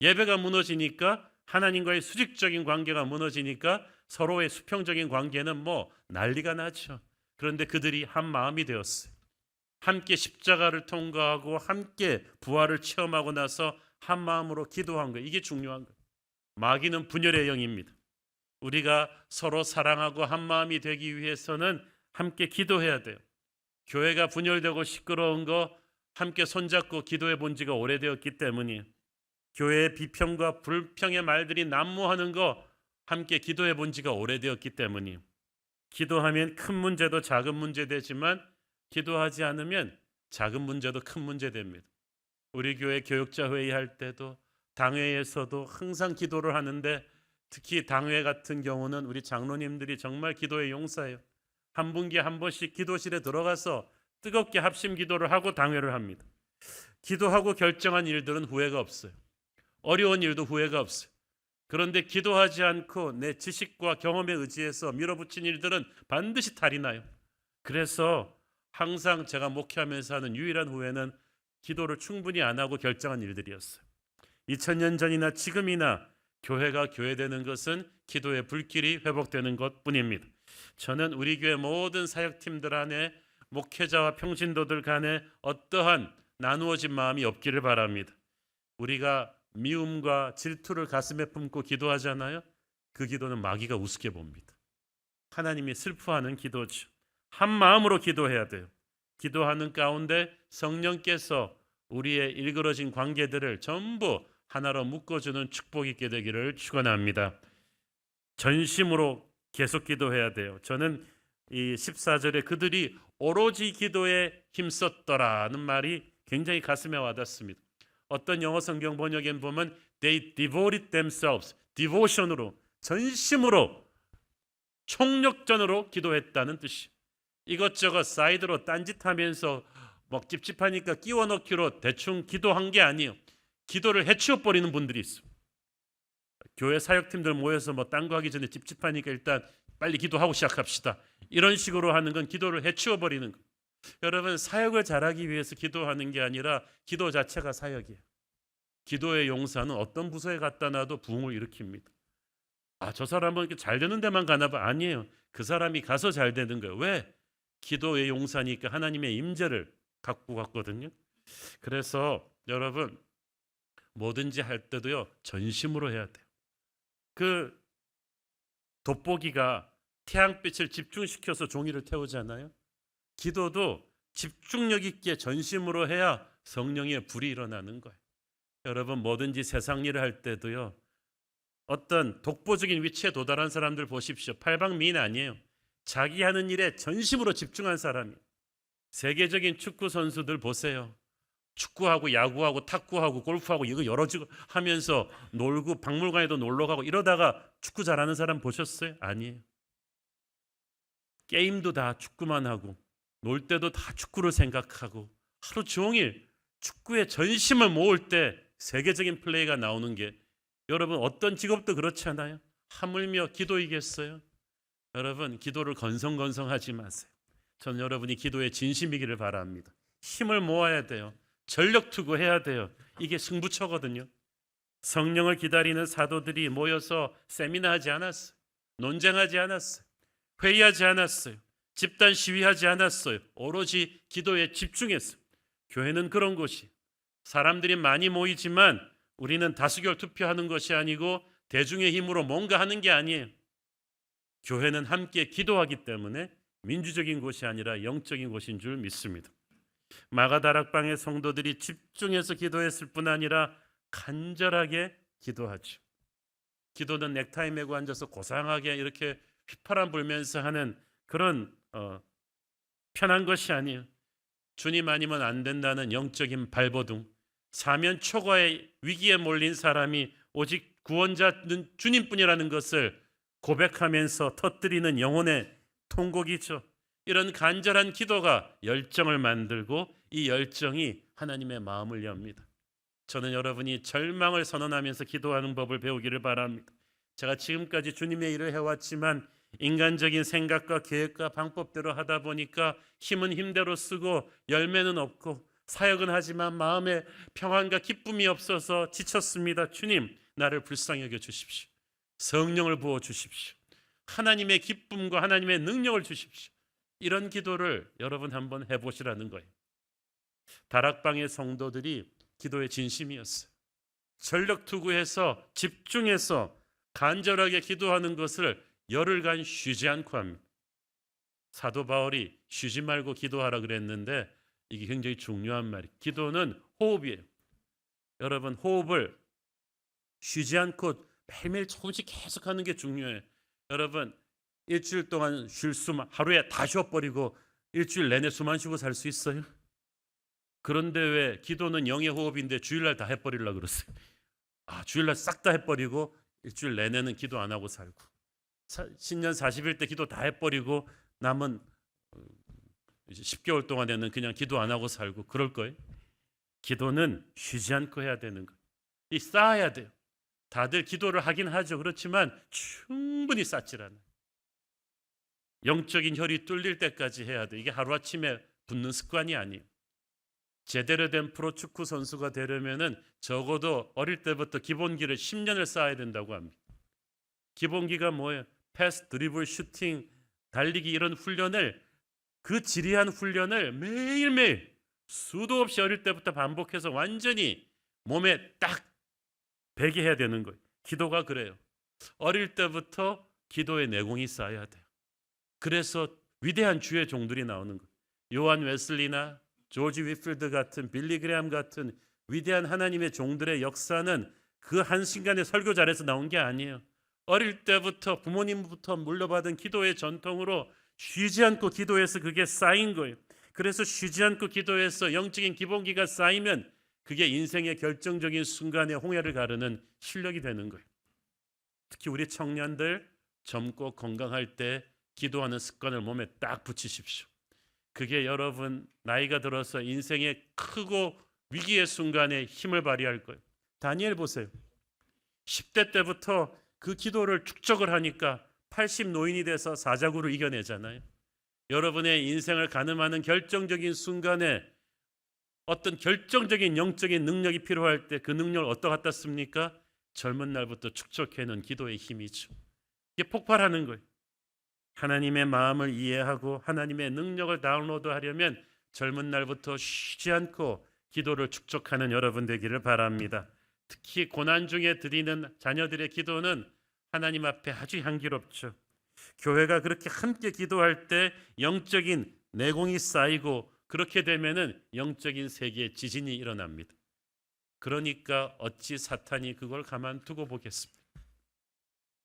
예배가 무너지니까 하나님과의 수직적인 관계가 무너지니까 서로의 수평적인 관계는 난리가 나죠. 그런데 그들이 한 마음이 되었어요. 함께 십자가를 통과하고 함께 부활을 체험하고 나서 한 마음으로 기도한 거예요. 이게 중요한 거예요. 마귀는 분열의 영입니다. 우리가 서로 사랑하고 한 마음이 되기 위해서는 함께 기도해야 돼요. 교회가 분열되고 시끄러운 거 함께 손잡고 기도해 본 지가 오래되었기 때문이에요. 교회의 비평과 불평의 말들이 난무하는 거 함께 기도해 본 지가 오래되었기 때문이에요. 기도하면 큰 문제도 작은 문제 되지만 기도하지 않으면 작은 문제도 큰 문제 됩니다. 우리 교회 교육자 회의할 때도 당회에서도 항상 기도를 하는데, 특히 당회 같은 경우는 우리 장로님들이 정말 기도의 용사예요. 한 분기에 한 번씩 기도실에 들어가서 뜨겁게 합심 기도를 하고 당회를 합니다. 기도하고 결정한 일들은 후회가 없어요. 어려운 일도 후회가 없어요. 그런데 기도하지 않고 내 지식과 경험에 의지해서 밀어붙인 일들은 반드시 탈이 나요. 그래서 항상 제가 목회하면서 하는 유일한 후회는 기도를 충분히 안 하고 결정한 일들이었어요. 2000년 전이나 지금이나 교회가 교회되는 것은 기도의 불길이 회복되는 것뿐입니다. 저는 우리 교회 모든 사역팀들 안에 목회자와 평신도들 간에 어떠한 나누어진 마음이 없기를 바랍니다. 우리가 미움과 질투를 가슴에 품고 기도하잖아요. 그 기도는 마귀가 우습게 봅니다. 하나님이 슬퍼하는 기도죠. 한 마음으로 기도해야 돼요. 기도하는 가운데 성령께서 우리의 일그러진 관계들을 전부 하나로 묶어주는 축복이 있게 되기를 축원합니다. 전심으로 계속 기도해야 돼요. 저는 이 14절에 그들이 오로지 기도에 힘썼더라는 말이 굉장히 가슴에 와닿습니다. 어떤 영어 성경 번역엔 보면 they devoted themselves, devotion으로, 전심으로, 총력전으로 기도했다는 뜻이. 이것저것 사이드로 딴짓하면서 막 찝찝하니까 끼워 넣기로 대충 기도한 게 아니에요. 기도를 해치워 버리는 분들이 있어. 교회 사역팀들 모여서 뭐 딴 거 하기 전에 찝찝하니까 일단 빨리 기도하고 시작합시다. 이런 식으로 하는 건 기도를 해치워 버리는 거. 여러분, 사역을 잘하기 위해서 기도하는 게 아니라 기도 자체가 사역이에요. 기도의 용사는 어떤 부서에 갖다 놔도 부흥을 일으킵니다. 아, 저 사람은 이렇게 잘 되는 데만 가나 봐. 아니에요. 그 사람이 가서 잘 되는 거예요. 왜? 기도의 용사니까 하나님의 임재를 갖고 갔거든요. 그래서 여러분, 뭐든지 할 때도요, 전심으로 해야 돼요. 그 돋보기가 태양빛을 집중시켜서 종이를 태우잖아요. 기도도 집중력 있게 전심으로 해야 성령의 불이 일어나는 거예요. 여러분, 뭐든지 세상 일을 할 때도요, 어떤 독보적인 위치에 도달한 사람들 보십시오. 팔방미인 아니에요. 자기 하는 일에 전심으로 집중한 사람이에요. 세계적인 축구 선수들 보세요. 축구하고 야구하고 탁구하고 골프하고 이거 여러 지 하면서 놀고 박물관에도 놀러 가고 이러다가 축구 잘하는 사람 보셨어요? 아니에요. 게임도 다 축구만 하고 놀 때도 다 축구를 생각하고 하루 종일 축구에 전심을 모을 때 세계적인 플레이가 나오는 게, 여러분 어떤 직업도 그렇지 않아요? 하물며 기도이겠어요? 여러분, 기도를 건성건성하지 마세요. 전 여러분이 기도에 진심이기를 바랍니다. 힘을 모아야 돼요. 전력 투구해야 돼요. 이게 승부처거든요. 성령을 기다리는 사도들이 모여서 세미나하지 않았어요. 논쟁하지 않았어요. 회의하지 않았어요. 집단 시위하지 않았어요. 오로지 기도에 집중했어요. 교회는 그런 곳이, 사람들이 많이 모이지만 우리는 다수결 투표하는 것이 아니고 대중의 힘으로 뭔가 하는 게 아니에요. 교회는 함께 기도하기 때문에 민주적인 곳이 아니라 영적인 곳인 줄 믿습니다. 마가다락방의 성도들이 집중해서 기도했을 뿐 아니라 간절하게 기도하죠. 기도는 넥타이 메고 앉아서 고상하게 이렇게 휘파람 불면서 하는 그런 편한 것이 아니에요. 주님 아니면 안 된다는 영적인 발버둥, 사면 초과의 위기에 몰린 사람이 오직 구원자는 주님뿐이라는 것을 고백하면서 터뜨리는 영혼의 통곡이죠. 이런 간절한 기도가 열정을 만들고 이 열정이 하나님의 마음을 엽니다. 저는 여러분이 절망을 선언하면서 기도하는 법을 배우기를 바랍니다. 제가 지금까지 주님의 일을 해왔지만 인간적인 생각과 계획과 방법대로 하다 보니까 힘은 힘대로 쓰고 열매는 없고 사역은 하지만 마음에 평안과 기쁨이 없어서 지쳤습니다. 주님, 나를 불쌍히 여겨 주십시오. 성령을 부어 주십시오. 하나님의 기쁨과 하나님의 능력을 주십시오. 이런 기도를 여러분 한번 해보시라는 거예요. 다락방의 성도들이 기도의 진심이었어요. 전력 투구해서 집중해서 간절하게 기도하는 것을 열흘간 쉬지 않고 합니다. 사도 바울이 쉬지 말고 기도하라 그랬는데 이게 굉장히 중요한 말이에요. 기도는 호흡이에요. 여러분, 호흡을 쉬지 않고 매일매일 조금씩 계속하는 게 중요해요. 여러분, 일주일 동안 쉴 수만, 하루에 다 쉬어버리고 일주일 내내 숨 안 쉬고 살 수 있어요? 그런데 왜 기도는 영의 호흡인데 주일날 다 해버리려고 그러세요? 주일날 싹 다 해버리고 일주일 내내는 기도 안 하고 살고, 신년 40일 때 기도 다 해버리고 남은 이제 10개월 동안에는 그냥 기도 안 하고 살고 그럴 거예요? 기도는 쉬지 않고 해야 되는 거예요. 이 쌓아야 돼요. 다들 기도를 하긴 하죠. 그렇지만 충분히 쌓질 않아요. 영적인 혈이 뚫릴 때까지 해야 돼. 이게 하루아침에 붙는 습관이 아니에요. 제대로 된 프로축구 선수가 되려면은 적어도 어릴 때부터 기본기를 10년을 쌓아야 된다고 합니다. 기본기가 뭐예요? 패스, 드리블, 슈팅, 달리기 이런 훈련을, 그 지리한 훈련을 매일매일 수도 없이 어릴 때부터 반복해서 완전히 몸에 딱 배게 해야 되는 거예요. 기도가 그래요. 어릴 때부터 기도의 내공이 쌓여야 돼요. 그래서 위대한 주의 종들이 나오는 거예요. 요한 웨슬리나 조지 위필드 같은 빌리 그레함 같은 위대한 하나님의 종들의 역사는 그 한순간에 설교 잘해서 나온 게 아니에요. 어릴 때부터 부모님부터 물려받은 기도의 전통으로 쉬지 않고 기도해서 그게 쌓인 거예요. 그래서 쉬지 않고 기도해서 영적인 기본기가 쌓이면 그게 인생의 결정적인 순간에 홍해를 가르는 실력이 되는 거예요. 특히 우리 청년들 젊고 건강할 때 기도하는 습관을 몸에 딱 붙이십시오. 그게 여러분 나이가 들어서 인생의 크고 위기의 순간에 힘을 발휘할 거예요. 다니엘 보세요. 10대 때부터 그 기도를 축적을 하니까 80 노인이 돼서 사자구를 이겨내잖아요. 여러분의 인생을 가늠하는 결정적인 순간에 어떤 결정적인 영적인 능력이 필요할 때 그 능력을 어디다 갖다 씁니까? 젊은 날부터 축적해놓은 기도의 힘이죠. 이게 폭발하는 거예요. 하나님의 마음을 이해하고 하나님의 능력을 다운로드하려면 젊은 날부터 쉬지 않고 기도를 축적하는 여러분 되기를 바랍니다. 특히 고난 중에 드리는 자녀들의 기도는 하나님 앞에 아주 향기롭죠. 교회가 그렇게 함께 기도할 때 영적인 내공이 쌓이고 그렇게 되면은 영적인 세계에 지진이 일어납니다. 그러니까 어찌 사탄이 그걸 가만두고 보겠습니까?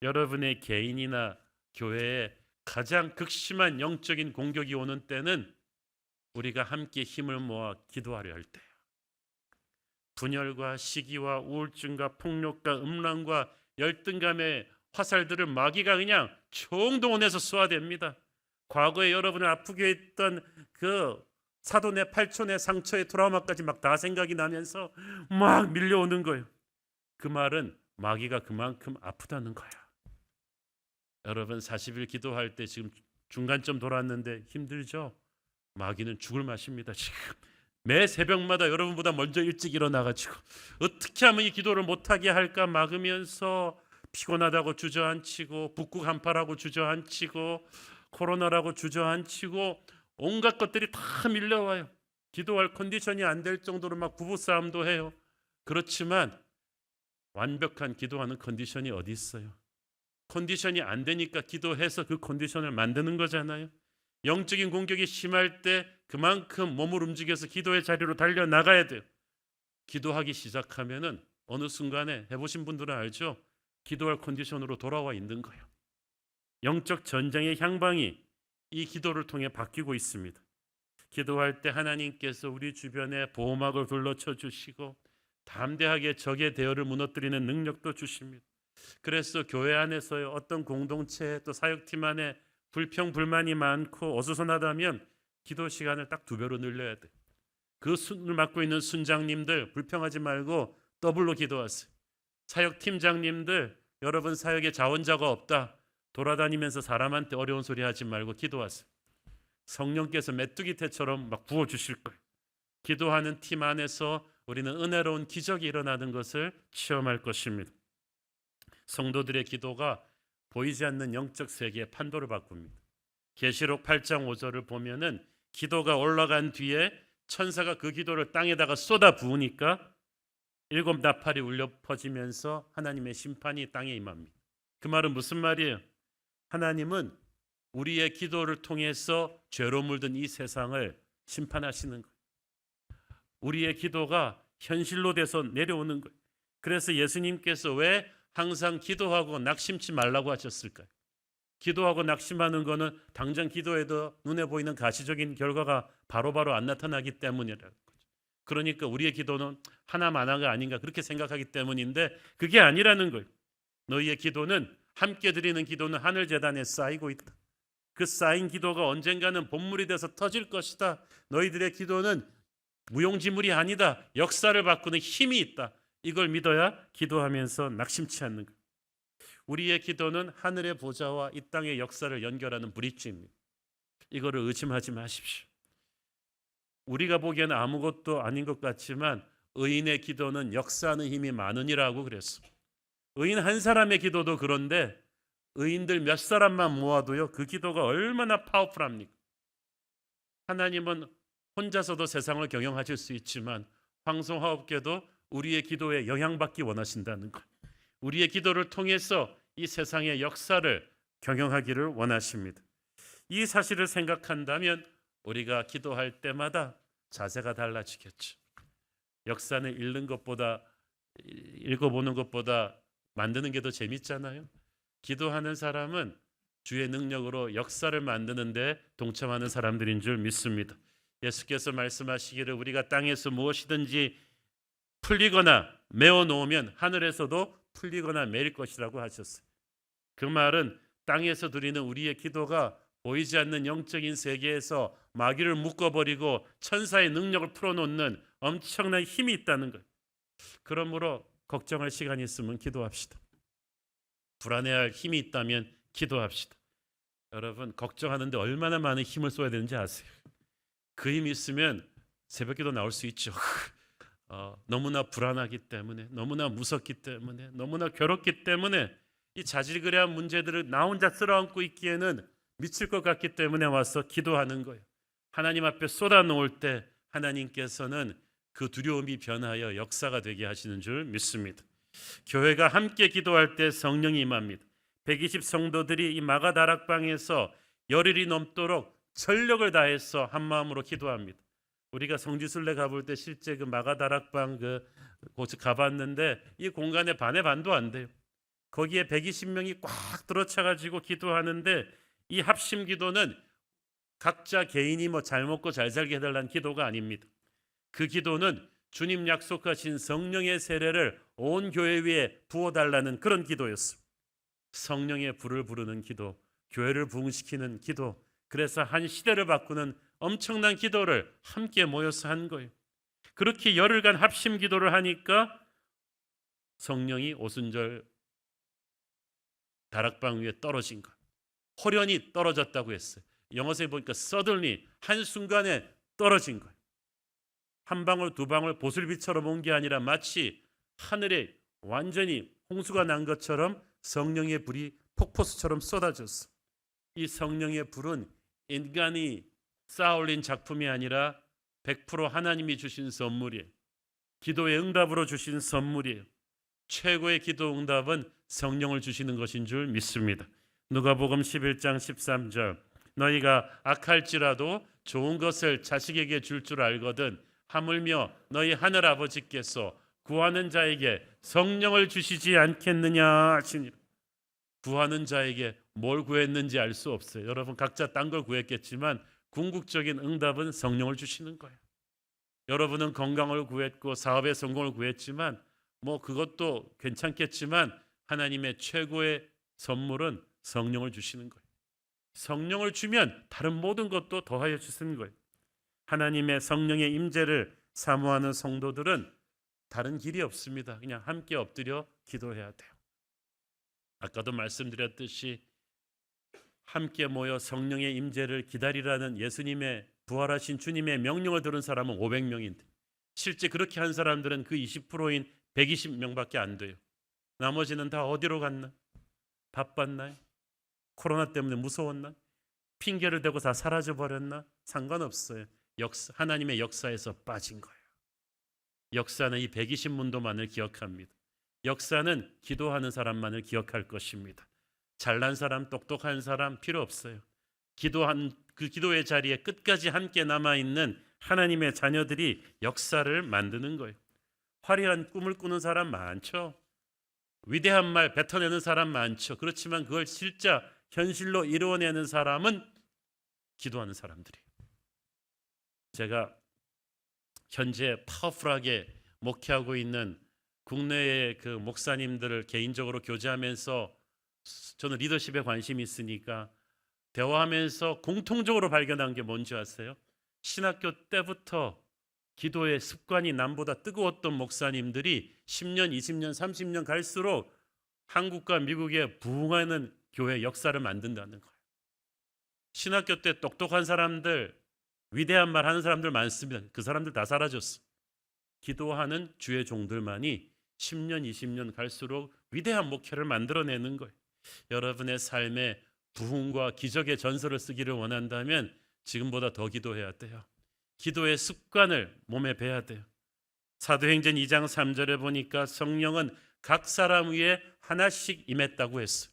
여러분의 개인이나 교회에 가장 극심한 영적인 공격이 오는 때는 우리가 함께 힘을 모아 기도하려 할 때예요. 분열과 시기와 우울증과 폭력과 음란과 열등감의 화살들을 마귀가 그냥 총동원해서 쏘아댑니다. 과거에 여러분을 아프게 했던 그 사돈의 팔촌의 상처의 트라우마까지 막 다 생각이 나면서 막 밀려오는 거예요. 그 말은 마귀가 그만큼 아프다는 거야. 여러분 40일 기도할 때 지금 중간점 돌았는데 힘들죠? 마귀는 죽을 맛입니다. 지금 매 새벽마다 여러분보다 먼저 일찍 일어나가지고 어떻게 하면 이 기도를 못하게 할까 막으면서 피곤하다고 주저앉히고 북극 한파라고 주저앉히고 코로나라고 주저앉히고 온갖 것들이 다 밀려와요. 기도할 컨디션이 안 될 정도로 막 부부싸움도 해요. 그렇지만 완벽한 기도하는 컨디션이 어디 있어요? 컨디션이 안 되니까 기도해서 그 컨디션을 만드는 거잖아요. 영적인 공격이 심할 때 그만큼 몸을 움직여서 기도의 자리로 달려나가야 돼요. 기도하기 시작하면은 어느 순간에 해보신 분들은 알죠? 기도할 컨디션으로 돌아와 있는 거예요. 영적 전쟁의 향방이 이 기도를 통해 바뀌고 있습니다. 기도할 때 하나님께서 우리 주변에 보호막을 둘러쳐 주시고 담대하게 적의 대열을 무너뜨리는 능력도 주십니다. 그래서 교회 안에서의 어떤 공동체 또 사역팀 안에 불평 불만이 많고 어수선하다면 기도 시간을 딱 2배로 늘려야 돼. 그 순을 맡고 있는 순장님들 불평하지 말고 더블로 기도하세요. 사역팀장님들 여러분 사역에 자원자가 없다. 돌아다니면서 사람한테 어려운 소리 하지 말고 기도하세요. 성령께서 메뚜기 떼처럼 막 부어주실 거예요. 기도하는 팀 안에서 우리는 은혜로운 기적이 일어나는 것을 체험할 것입니다. 성도들의 기도가 보이지 않는 영적 세계의 판도를 바꿉니다. 계시록 8장 5절을 보면은 기도가 올라간 뒤에 천사가 그 기도를 땅에다가 쏟아 부으니까 7 나팔이 울려 퍼지면서 하나님의 심판이 땅에 임합니다. 그 말은 무슨 말이에요? 하나님은 우리의 기도를 통해서 죄로 물든 이 세상을 심판하시는 거예요. 우리의 기도가 현실로 돼서 내려오는 거예요. 그래서 예수님께서 왜 항상 기도하고 낙심치 말라고 하셨을까요? 기도하고 낙심하는 거는 당장 기도해도 눈에 보이는 가시적인 결과가 바로바로 안 나타나기 때문이라는 거죠. 그러니까 우리의 기도는 하나만화가 아닌가 그렇게 생각하기 때문인데 그게 아니라는 거예요. 너희의 기도는 함께 드리는 기도는 하늘 재단에 쌓이고 있다. 그 쌓인 기도가 언젠가는 본물이 돼서 터질 것이다. 너희들의 기도는 무용지물이 아니다. 역사를 바꾸는 힘이 있다. 이걸 믿어야 기도하면서 낙심치 않는 거예요. 우리의 기도는 하늘의 보좌와 이 땅의 역사를 연결하는 브릿지입니다. 이거를 의심하지 마십시오. 우리가 보기에는 아무것도 아닌 것 같지만 의인의 기도는 역사하는 힘이 많으니라고 그랬어. 의인 한 사람의 기도도 그런데 의인들 몇 사람만 모아도요 그 기도가 얼마나 파워풀합니까? 하나님은 혼자서도 세상을 경영하실 수 있지만 황송하옵게도 우리의 기도에 영향받기 원하신다는 것. 우리의 기도를 통해서 이 세상의 역사를 경영하기를 원하십니다. 이 사실을 생각한다면 우리가 기도할 때마다 자세가 달라지겠죠. 역사는 읽어보는 것보다 만드는 게 더 재밌잖아요. 기도하는 사람은 주의 능력으로 역사를 만드는데 동참하는 사람들인 줄 믿습니다. 예수께서 말씀하시기를 우리가 땅에서 무엇이든지 풀리거나 메워 놓으면 하늘에서도 풀리거나 매일 것이라고 하셨어요. 그 말은 땅에서 드리는 우리의 기도가 보이지 않는 영적인 세계에서 마귀를 묶어버리고 천사의 능력을 풀어놓는 엄청난 힘이 있다는 거예요. 그러므로 걱정할 시간이 있으면 기도합시다. 불안해할 힘이 있다면 기도합시다. 여러분, 걱정하는데 얼마나 많은 힘을 쏟아야 되는지 아세요? 그 힘이 있으면 새벽기도 나올 수 있죠. 너무나 불안하기 때문에, 너무나 무섭기 때문에, 너무나 괴롭기 때문에 이 자질그레한 문제들을 나 혼자 쓸어안고 있기에는 미칠 것 같기 때문에 와서 기도하는 거예요. 하나님 앞에 쏟아놓을 때 하나님께서는 그 두려움이 변하여 역사가 되게 하시는 줄 믿습니다. 교회가 함께 기도할 때 성령이 임합니다. 120 성도들이 이 마가다락방에서 열흘이 넘도록 전력을 다해서 한 마음으로 기도합니다. 우리가 성지순례 가볼 때 실제 그 마가다락방 곳에 가봤는데 이 공간의 반의 반도 안 돼요. 거기에 120명이 꽉 들어차가지고 기도하는데 이 합심 기도는 각자 개인이 잘 먹고 잘 살게 해달라는 기도가 아닙니다. 그 기도는 주님 약속하신 성령의 세례를 온 교회 위에 부어달라는 그런 기도였습니다. 성령의 불을 부르는 기도, 교회를 부흥시키는 기도, 그래서 한 시대를 바꾸는 엄청난 기도를 함께 모여서 한 거예요. 그렇게 열흘간 합심 기도를 하니까 성령이 오순절 다락방 위에 떨어진 것, 호련히 떨어졌다고 했어요. 영어서에 보니까 suddenly, 한순간에 떨어진 거예요. 한 방울 두 방울 보슬비처럼 온 게 아니라 마치 하늘에 완전히 홍수가 난 것처럼 성령의 불이 폭포수처럼 쏟아졌어. 이 성령의 불은 인간이 쌓아올린 작품이 아니라 100% 하나님이 주신 선물이에요. 기도의 응답으로 주신 선물이에요. 최고의 기도 응답은 성령을 주시는 것인 줄 믿습니다. 누가복음 11장 13절, 너희가 악할지라도 좋은 것을 자식에게 줄 줄 알거든 하물며 너희 하늘 아버지께서 구하는 자에게 성령을 주시지 않겠느냐 하시니라. 구하는 자에게 뭘 구했는지 알 수 없어요. 여러분 각자 딴 걸 구했겠지만 궁극적인 응답은 성령을 주시는 거예요. 여러분은 건강을 구했고 사업의 성공을 구했지만 그것도 괜찮겠지만 하나님의 최고의 선물은 성령을 주시는 거예요. 성령을 주면 다른 모든 것도 더하여 주시는 거예요. 하나님의 성령의 임재를 사모하는 성도들은 다른 길이 없습니다. 그냥 함께 엎드려 기도해야 돼요. 아까도 말씀드렸듯이 함께 모여 성령의 임재를 기다리라는 예수님의 부활하신 주님의 명령을 들은 사람은 500명인데 실제 그렇게 한 사람들은 그 20%인 120명밖에 안 돼요. 나머지는 다 어디로 갔나? 바빴나요? 코로나 때문에 무서웠나? 핑계를 대고 다 사라져버렸나? 상관없어요. 하나님의 역사에서 빠진 거예요. 역사는 이 120문도만을 기억합니다. 역사는 기도하는 사람만을 기억할 것입니다. 잘난 사람, 똑똑한 사람 필요 없어요. 기도한 그 기도의 자리에 끝까지 함께 남아있는 하나님의 자녀들이 역사를 만드는 거예요. 화려한 꿈을 꾸는 사람 많죠. 위대한 말 뱉어내는 사람 많죠. 그렇지만 그걸 실제 현실로 이루어내는 사람은 기도하는 사람들이에요. 제가 현재 파워풀하게 목회하고 있는 국내의 그 목사님들을 개인적으로 교제하면서 저는 리더십에 관심이 있으니까 대화하면서 공통적으로 발견한 게 뭔지 아세요? 신학교 때부터 기도의 습관이 남보다 뜨거웠던 목사님들이 10년, 20년, 30년 갈수록 한국과 미국에 부흥하는 교회 역사를 만든다는 거예요. 신학교 때 똑똑한 사람들, 위대한 말 하는 사람들 많습니다. 그 사람들 다 사라졌어. 기도하는 주의 종들만이 10년, 20년 갈수록 위대한 목회를 만들어내는 거예요. 여러분의 삶에 부흥과 기적의 전설을 쓰기를 원한다면 지금보다 더 기도해야 돼요. 기도의 습관을 몸에 배야 돼요. 사도행전 2장 3절에 보니까 성령은 각 사람 위에 하나씩 임했다고 했어요.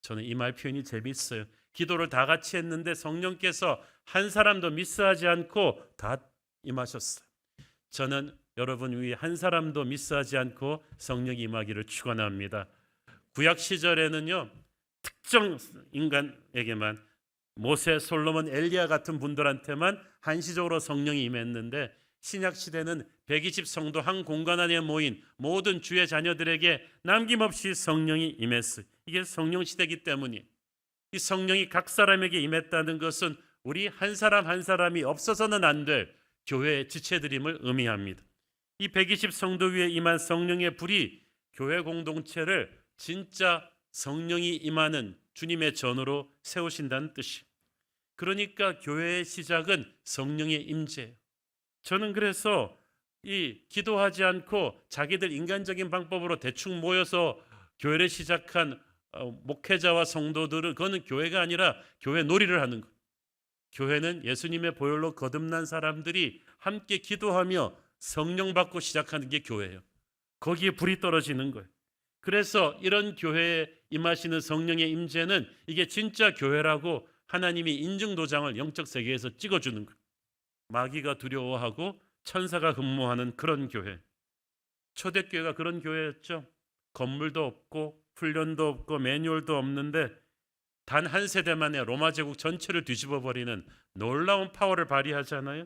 저는 이 말 표현이 재밌어요. 기도를 다 같이 했는데 성령께서 한 사람도 미스하지 않고 다 임하셨어요. 저는 여러분 위에 한 사람도 미스하지 않고 성령이 임하기를 축원합니다. 구약 시절에는요, 특정 인간에게만, 모세, 솔로몬, 엘리야 같은 분들한테만 한시적으로 성령이 임했는데, 신약 시대는 120 성도 한 공간 안에 모인 모든 주의 자녀들에게 남김없이 성령이 임했어요. 이게 성령 시대이기 때문이에요. 이 성령이 각 사람에게 임했다는 것은 우리 한 사람 한 사람이 없어서는 안 될 교회의 지체들임을 의미합니다. 이 120 성도 위에 임한 성령의 불이 교회 공동체를 진짜 성령이 임하는 주님의 전으로 세우신다는 뜻이에요. 그러니까 교회의 시작은 성령의 임재예요. 저는 그래서 이 기도하지 않고 자기들 인간적인 방법으로 대충 모여서 교회를 시작한 목회자와 성도들은, 그거는 교회가 아니라 교회 놀이를 하는 거예요. 교회는 예수님의 보혈로 거듭난 사람들이 함께 기도하며 성령 받고 시작하는 게 교회예요. 거기에 불이 떨어지는 거예요. 그래서 이런 교회에 임하시는 성령의 임재는 이게 진짜 교회라고 하나님이 인증도장을 영적 세계에서 찍어주는 거예요. 마귀가 두려워하고 천사가 근무하는 그런 교회. 초대교회가 그런 교회였죠. 건물도 없고 훈련도 없고 매뉴얼도 없는데 단 한 세대 만에 로마 제국 전체를 뒤집어버리는 놀라운 파워를 발휘하잖아요.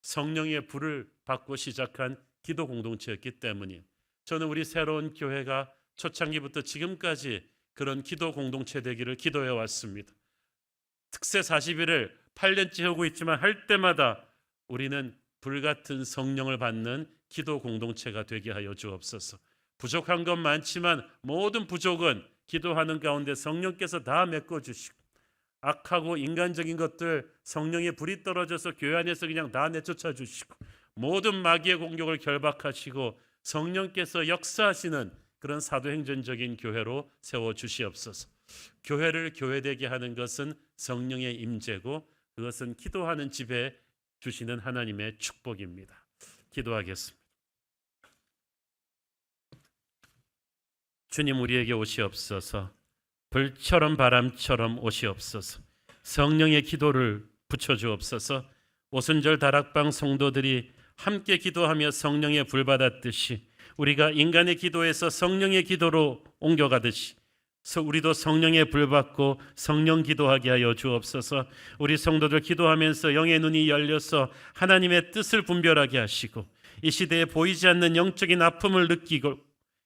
성령의 불을 받고 시작한 기도 공동체였기 때문이에요. 저는 우리 새로운 교회가 초창기부터 지금까지 그런 기도 공동체 되기를 기도해 왔습니다. 특세 40일을 8년째 하고 있지만 할 때마다 우리는 불같은 성령을 받는 기도 공동체가 되게 하여 주옵소서. 부족한 건 많지만 모든 부족은 기도하는 가운데 성령께서 다 메꿔주시고, 악하고 인간적인 것들 성령의 불이 떨어져서 교회 안에서 그냥 다 내쫓아 주시고, 모든 마귀의 공격을 결박하시고 성령께서 역사하시는 그런 사도행전적인 교회로 세워주시옵소서. 교회를 교회되게 하는 것은 성령의 임재고, 그것은 기도하는 집에 주시는 하나님의 축복입니다. 기도하겠습니다. 주님, 우리에게 오시옵소서. 불처럼 바람처럼 오시옵소서. 성령의 기도를 붙여주옵소서. 오순절 다락방 성도들이 함께 기도하며 성령의 불 받았듯이 우리가 인간의 기도에서 성령의 기도로 옮겨가듯이 우리도 성령의 불 받고 성령 기도하게 하여 주옵소서. 우리 성도들 기도하면서 영의 눈이 열려서 하나님의 뜻을 분별하게 하시고, 이 시대에 보이지 않는 영적인 아픔을 느끼고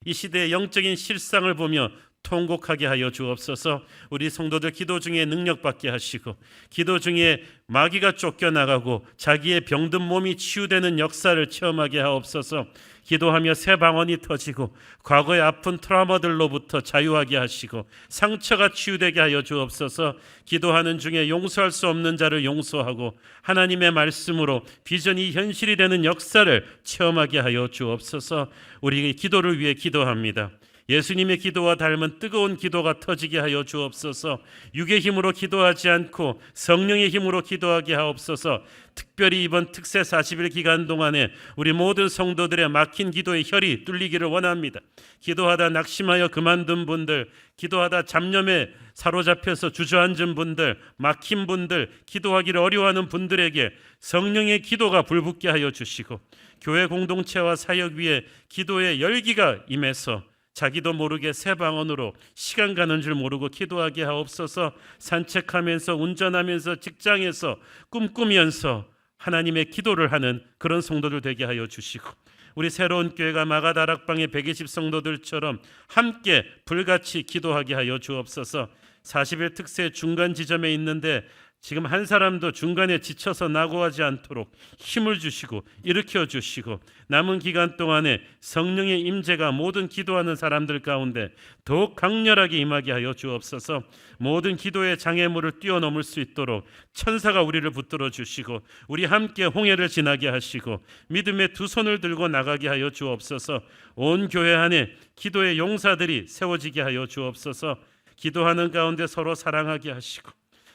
이 시대의 영적인 실상을 보며 통곡하게 하여 주옵소서. 우리 성도들 기도 중에 능력받게 하시고, 기도 중에 마귀가 쫓겨나가고 자기의 병든 몸이 치유되는 역사를 체험하게 하옵소서. 기도하며 새 방언이 터지고 과거의 아픈 트라우마들로부터 자유하게 하시고 상처가 치유되게 하여 주옵소서. 기도하는 중에 용서할 수 없는 자를 용서하고 하나님의 말씀으로 비전이 현실이 되는 역사를 체험하게 하여 주옵소서. 우리 기도를 위해 기도합니다. 예수님의 기도와 닮은 뜨거운 기도가 터지게 하여 주옵소서. 육의 힘으로 기도하지 않고 성령의 힘으로 기도하게 하옵소서. 특별히 이번 특세 40일 기간 동안에 우리 모든 성도들의 막힌 기도의 혈이 뚫리기를 원합니다. 기도하다 낙심하여 그만둔 분들, 기도하다 잡념에 사로잡혀서 주저앉은 분들, 막힌 분들, 기도하기를 어려워하는 분들에게 성령의 기도가 불붙게 하여 주시고, 교회 공동체와 사역 위에 기도의 열기가 임해서 자기도 모르게 새 방언으로 시간 가는 줄 모르고 기도하게 하옵소서. 산책하면서, 운전하면서, 직장에서, 꿈꾸면서 하나님의 기도를 하는 그런 성도들 되게 하여 주시고, 우리 새로운 교회가 마가다락방의 120 성도들처럼 함께 불같이 기도하게 하여 주옵소서. 40일 특세 중간 지점에 있는데 지금 한 사람도 중간에 지쳐서 낙오하지 않도록 힘을 주시고 일으켜 주시고, 남은 기간 동안에 성령의 임재가 모든 기도하는 사람들 가운데 더욱 강렬하게 임하게 하여 주옵소서. 모든 기도의 장애물을 뛰어넘을 수 있도록 천사가 우리를 붙들어 주시고, 우리 함께 홍해를 지나게 하시고 믿음의 두 손을 들고 나가게 하여 주옵소서. 온 교회 안에 기도의 용사들이 세워지게 하여 주옵소서. 기도하는 가운데 서로 사랑하게 하시고,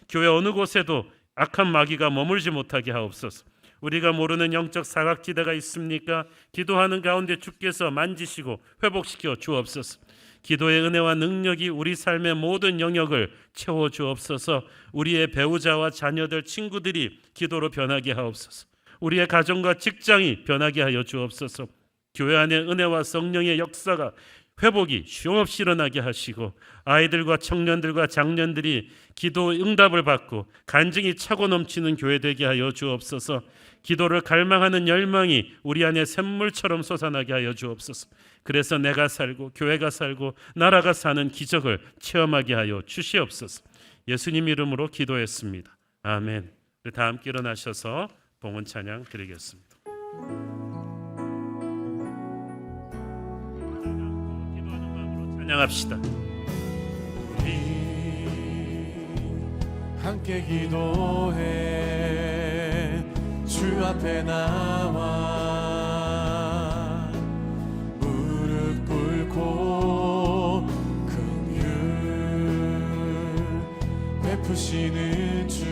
교회 어느 곳에도 악한 마귀가 머물지 못하게 하옵소서. 우리가 모르는 영적 사각지대가 있습니까? 기도하는 가운데 주께서 만지시고 회복시켜 주옵소서. 기도의 은혜와 능력이 우리 삶의 모든 영역을 채워 주옵소서. 우리의 배우자와 자녀들, 친구들이 기도로 변하게 하옵소서. 우리의 가정과 직장이 변하게 하여 주옵소서. 교회 안에 은혜와 성령의 역사가 회복이 쉼없이 일어나게 하시고 아이들과 청년들과 장년들이 기도 응답을 받고 간증이 차고 넘치는 교회 되게 하여 주옵소서. 기도를 갈망하는 열망이 우리 안에 샘물처럼 솟아나게 하여 주옵소서. 그래서 내가 살고 교회가 살고 나라가 사는 기적을 체험하게 하여 주시옵소서. 예수님 이름으로 기도했습니다. 아멘. 다 함께 일어나셔서 봉헌 찬양 드리겠습니다. 기도하는 마음으로 찬양합시다. 우리 함께 기도해 주 앞에 나와 무릎 꿇고 긍휼 베푸시는 주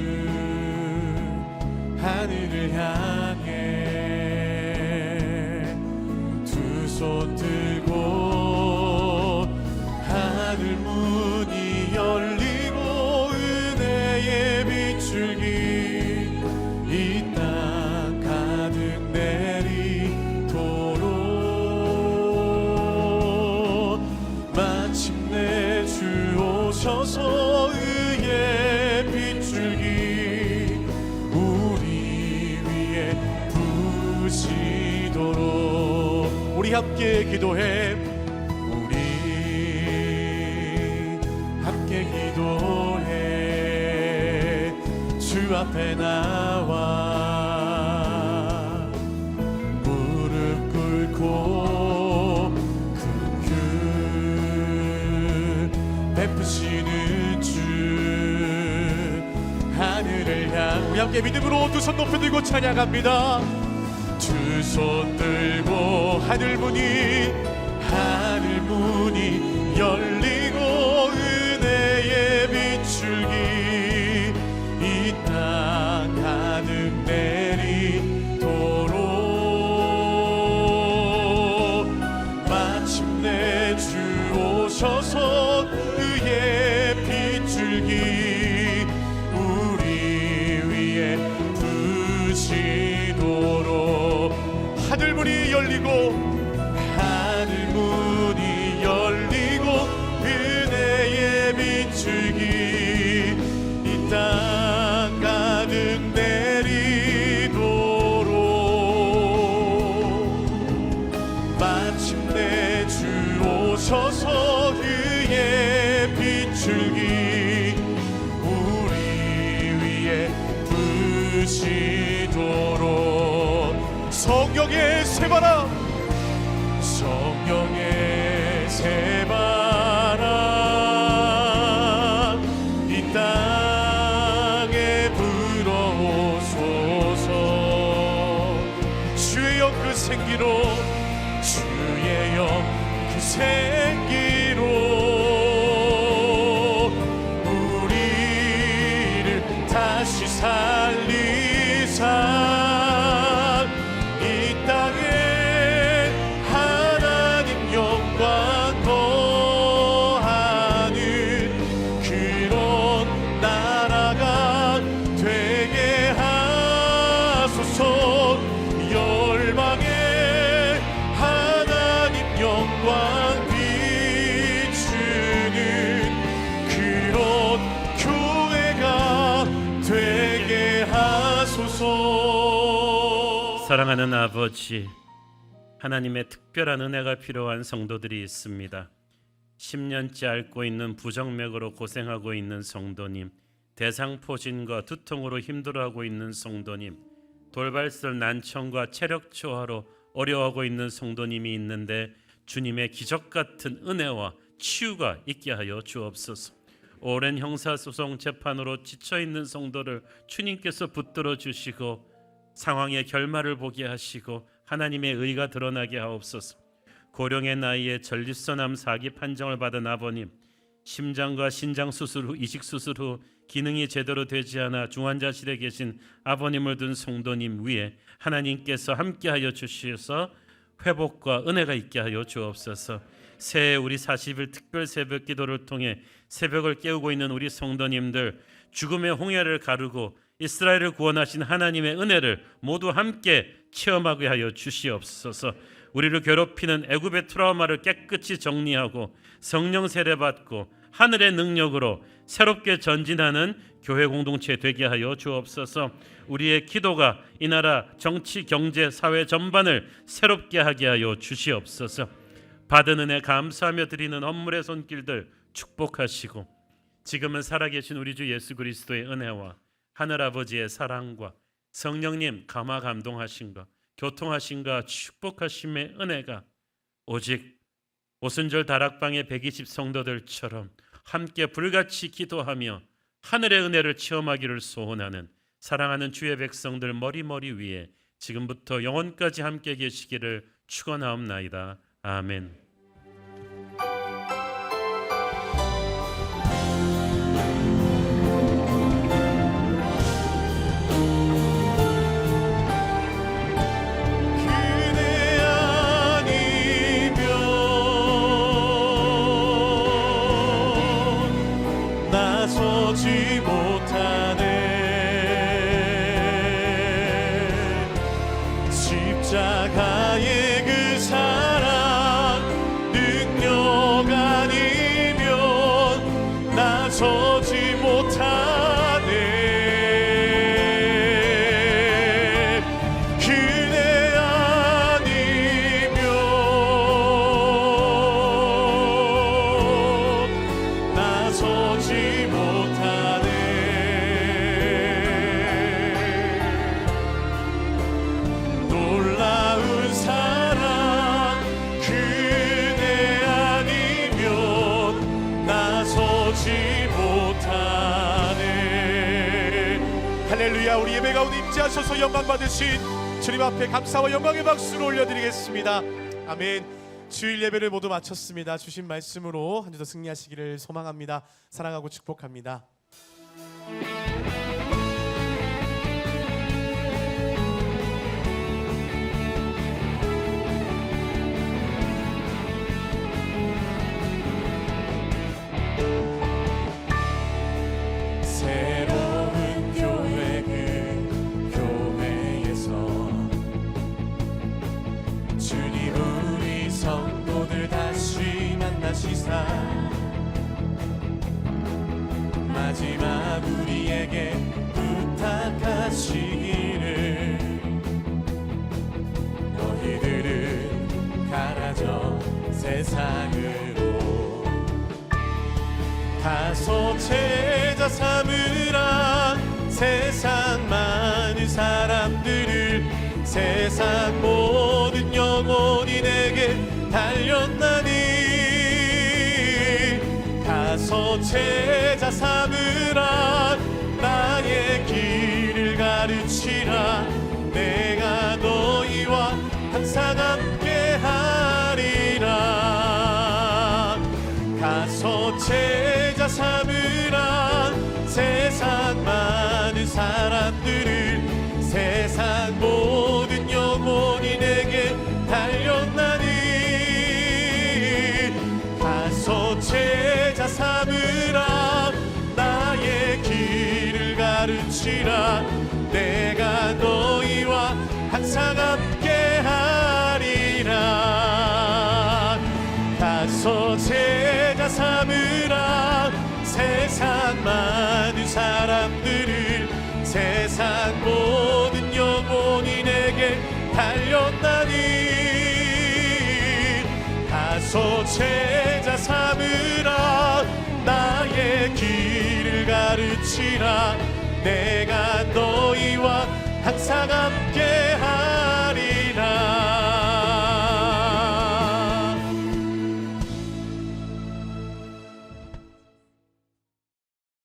하늘을 향해 두 손 들고 하늘 문이 열리고 은혜의 비출기 이 땅 가득 내리도록 마침내 주 오셔서 의의 비출기 우리 위에 부시도록 우리 함께 기도해 함께 기도해 주 앞에 나와 무릎 꿇고 긍휼 베푸시는 주 하늘을 향 우리 함께 믿음으로 두 손 높이 들고 찬양합니다. 두 손 들고 하늘 문이 열리고 은혜의 비출기 이 땅 가득 내리도록 마침내 주 오셔서 의의 비출기 우리 위에 부시도록 하늘문이 열리고 은혜의 비출기 이 땅 가득 내리도록 마침내 주 오셔서 의의 비출기 우리 위에 부시도록 성령의 새바람 이 땅에 불어오소서 주의 영 그 생기로 주의 영 그 생기로 우리를 다시 살리사 이 땅에 하나님 영광 더하는 그런 나라가 되게 하소서 열방에 하나님 영광 비추는 그런 교회가 되게 하소서. 사랑하는 아버지, 하나님의 특별한 은혜가 필요한 성도들이 있습니다. 10년째 앓고 있는 부정맥으로 고생하고 있는 성도님, 대상포진과 두통으로 힘들어하고 있는 성도님, 돌발설 난청과 체력 저하로 어려워하고 있는 성도님이 있는데 주님의 기적 같은 은혜와 치유가 있게 하여 주옵소서. 오랜 형사소송 재판으로 지쳐있는 성도를 주님께서 붙들어 주시고 상황의 결말을 보게 하시고 하나님의 의가 드러나게 하옵소서. 고령의 나이에 전립선암 4기 판정을 받은 아버님, 심장과 신장 수술 후 이식 수술 후 기능이 제대로 되지 않아 중환자실에 계신 아버님을 둔 성도님 위에 하나님께서 함께하여 주시어서 회복과 은혜가 있게 하여 주옵소서. 새해 우리 40일 특별 새벽 기도를 통해 새벽을 깨우고 있는 우리 성도님들, 죽음의 홍해를 가르고 이스라엘을 구원하신 하나님의 은혜를 모두 함께 체험하게 하여 주시옵소서. 우리를 괴롭히는 애굽의 트라우마를 깨끗이 정리하고 성령 세례받고 하늘의 능력으로 새롭게 전진하는 교회 공동체 되게 하여 주옵소서. 우리의 기도가 이 나라 정치, 경제, 사회 전반을 새롭게 하게 하여 주시옵소서. 받은 은혜 감사하며 드리는 헌물의 손길들 축복하시고, 지금은 살아계신 우리 주 예수 그리스도의 은혜와 하늘아버지의 사랑과 성령님 감화 감동하신가, 교통하신가, 축복하심의 은혜가 오직 오순절 다락방의 120 성도들처럼 함께 불같이 기도하며 하늘의 은혜를 체험하기를 소원하는 사랑하는 주의 백성들 머리머리 위에 지금부터 영원까지 함께 계시기를 축원하옵나이다. 아멘. 나서지 못하네. 십자가의 그 사랑 능력 아니면 나서지 못하네. 그대 아니면 나서지 놀라운 사랑 그대 아니면 나서지 못하네. 할렐루야. 우리 예배 가운데 임재하셔서 영광 받으신 주님 앞에 감사와 영광의 박수를 올려드리겠습니다. 아멘. 주일 예배를 모두 마쳤습니다. 주신 말씀으로 한 주 더 승리하시기를 소망합니다. 사랑하고 축복합니다. 새로운 교회 그 교회에서 주님 우리 성도들 다시 만나시사 마지막 우리에게 부탁하시기를 너희들은 가라져 세상으로 가서 제자 삼으라. 세상 많은 사람들을 세상 모든 영혼이 내게 달렸나니 가서 제자 삼으라. 나의 길을 가르치라. 내가 너희와 항상 함께 하리라. 가서 제자 삼으라. 세상 많은 사람들을 세상 모든 영혼이 내게 달렸나니 가서 제자 삼으라. 나의 길을 가르치라. 내가 너희와 항상 함께 하리라. 가서 제자 삼으라. 세상 많은 사람들을 세상 모든 영혼이 내게 달렸나니 가서 제자 삼으라. 나의 길을 가르치라. 내가 너희와 항상 함께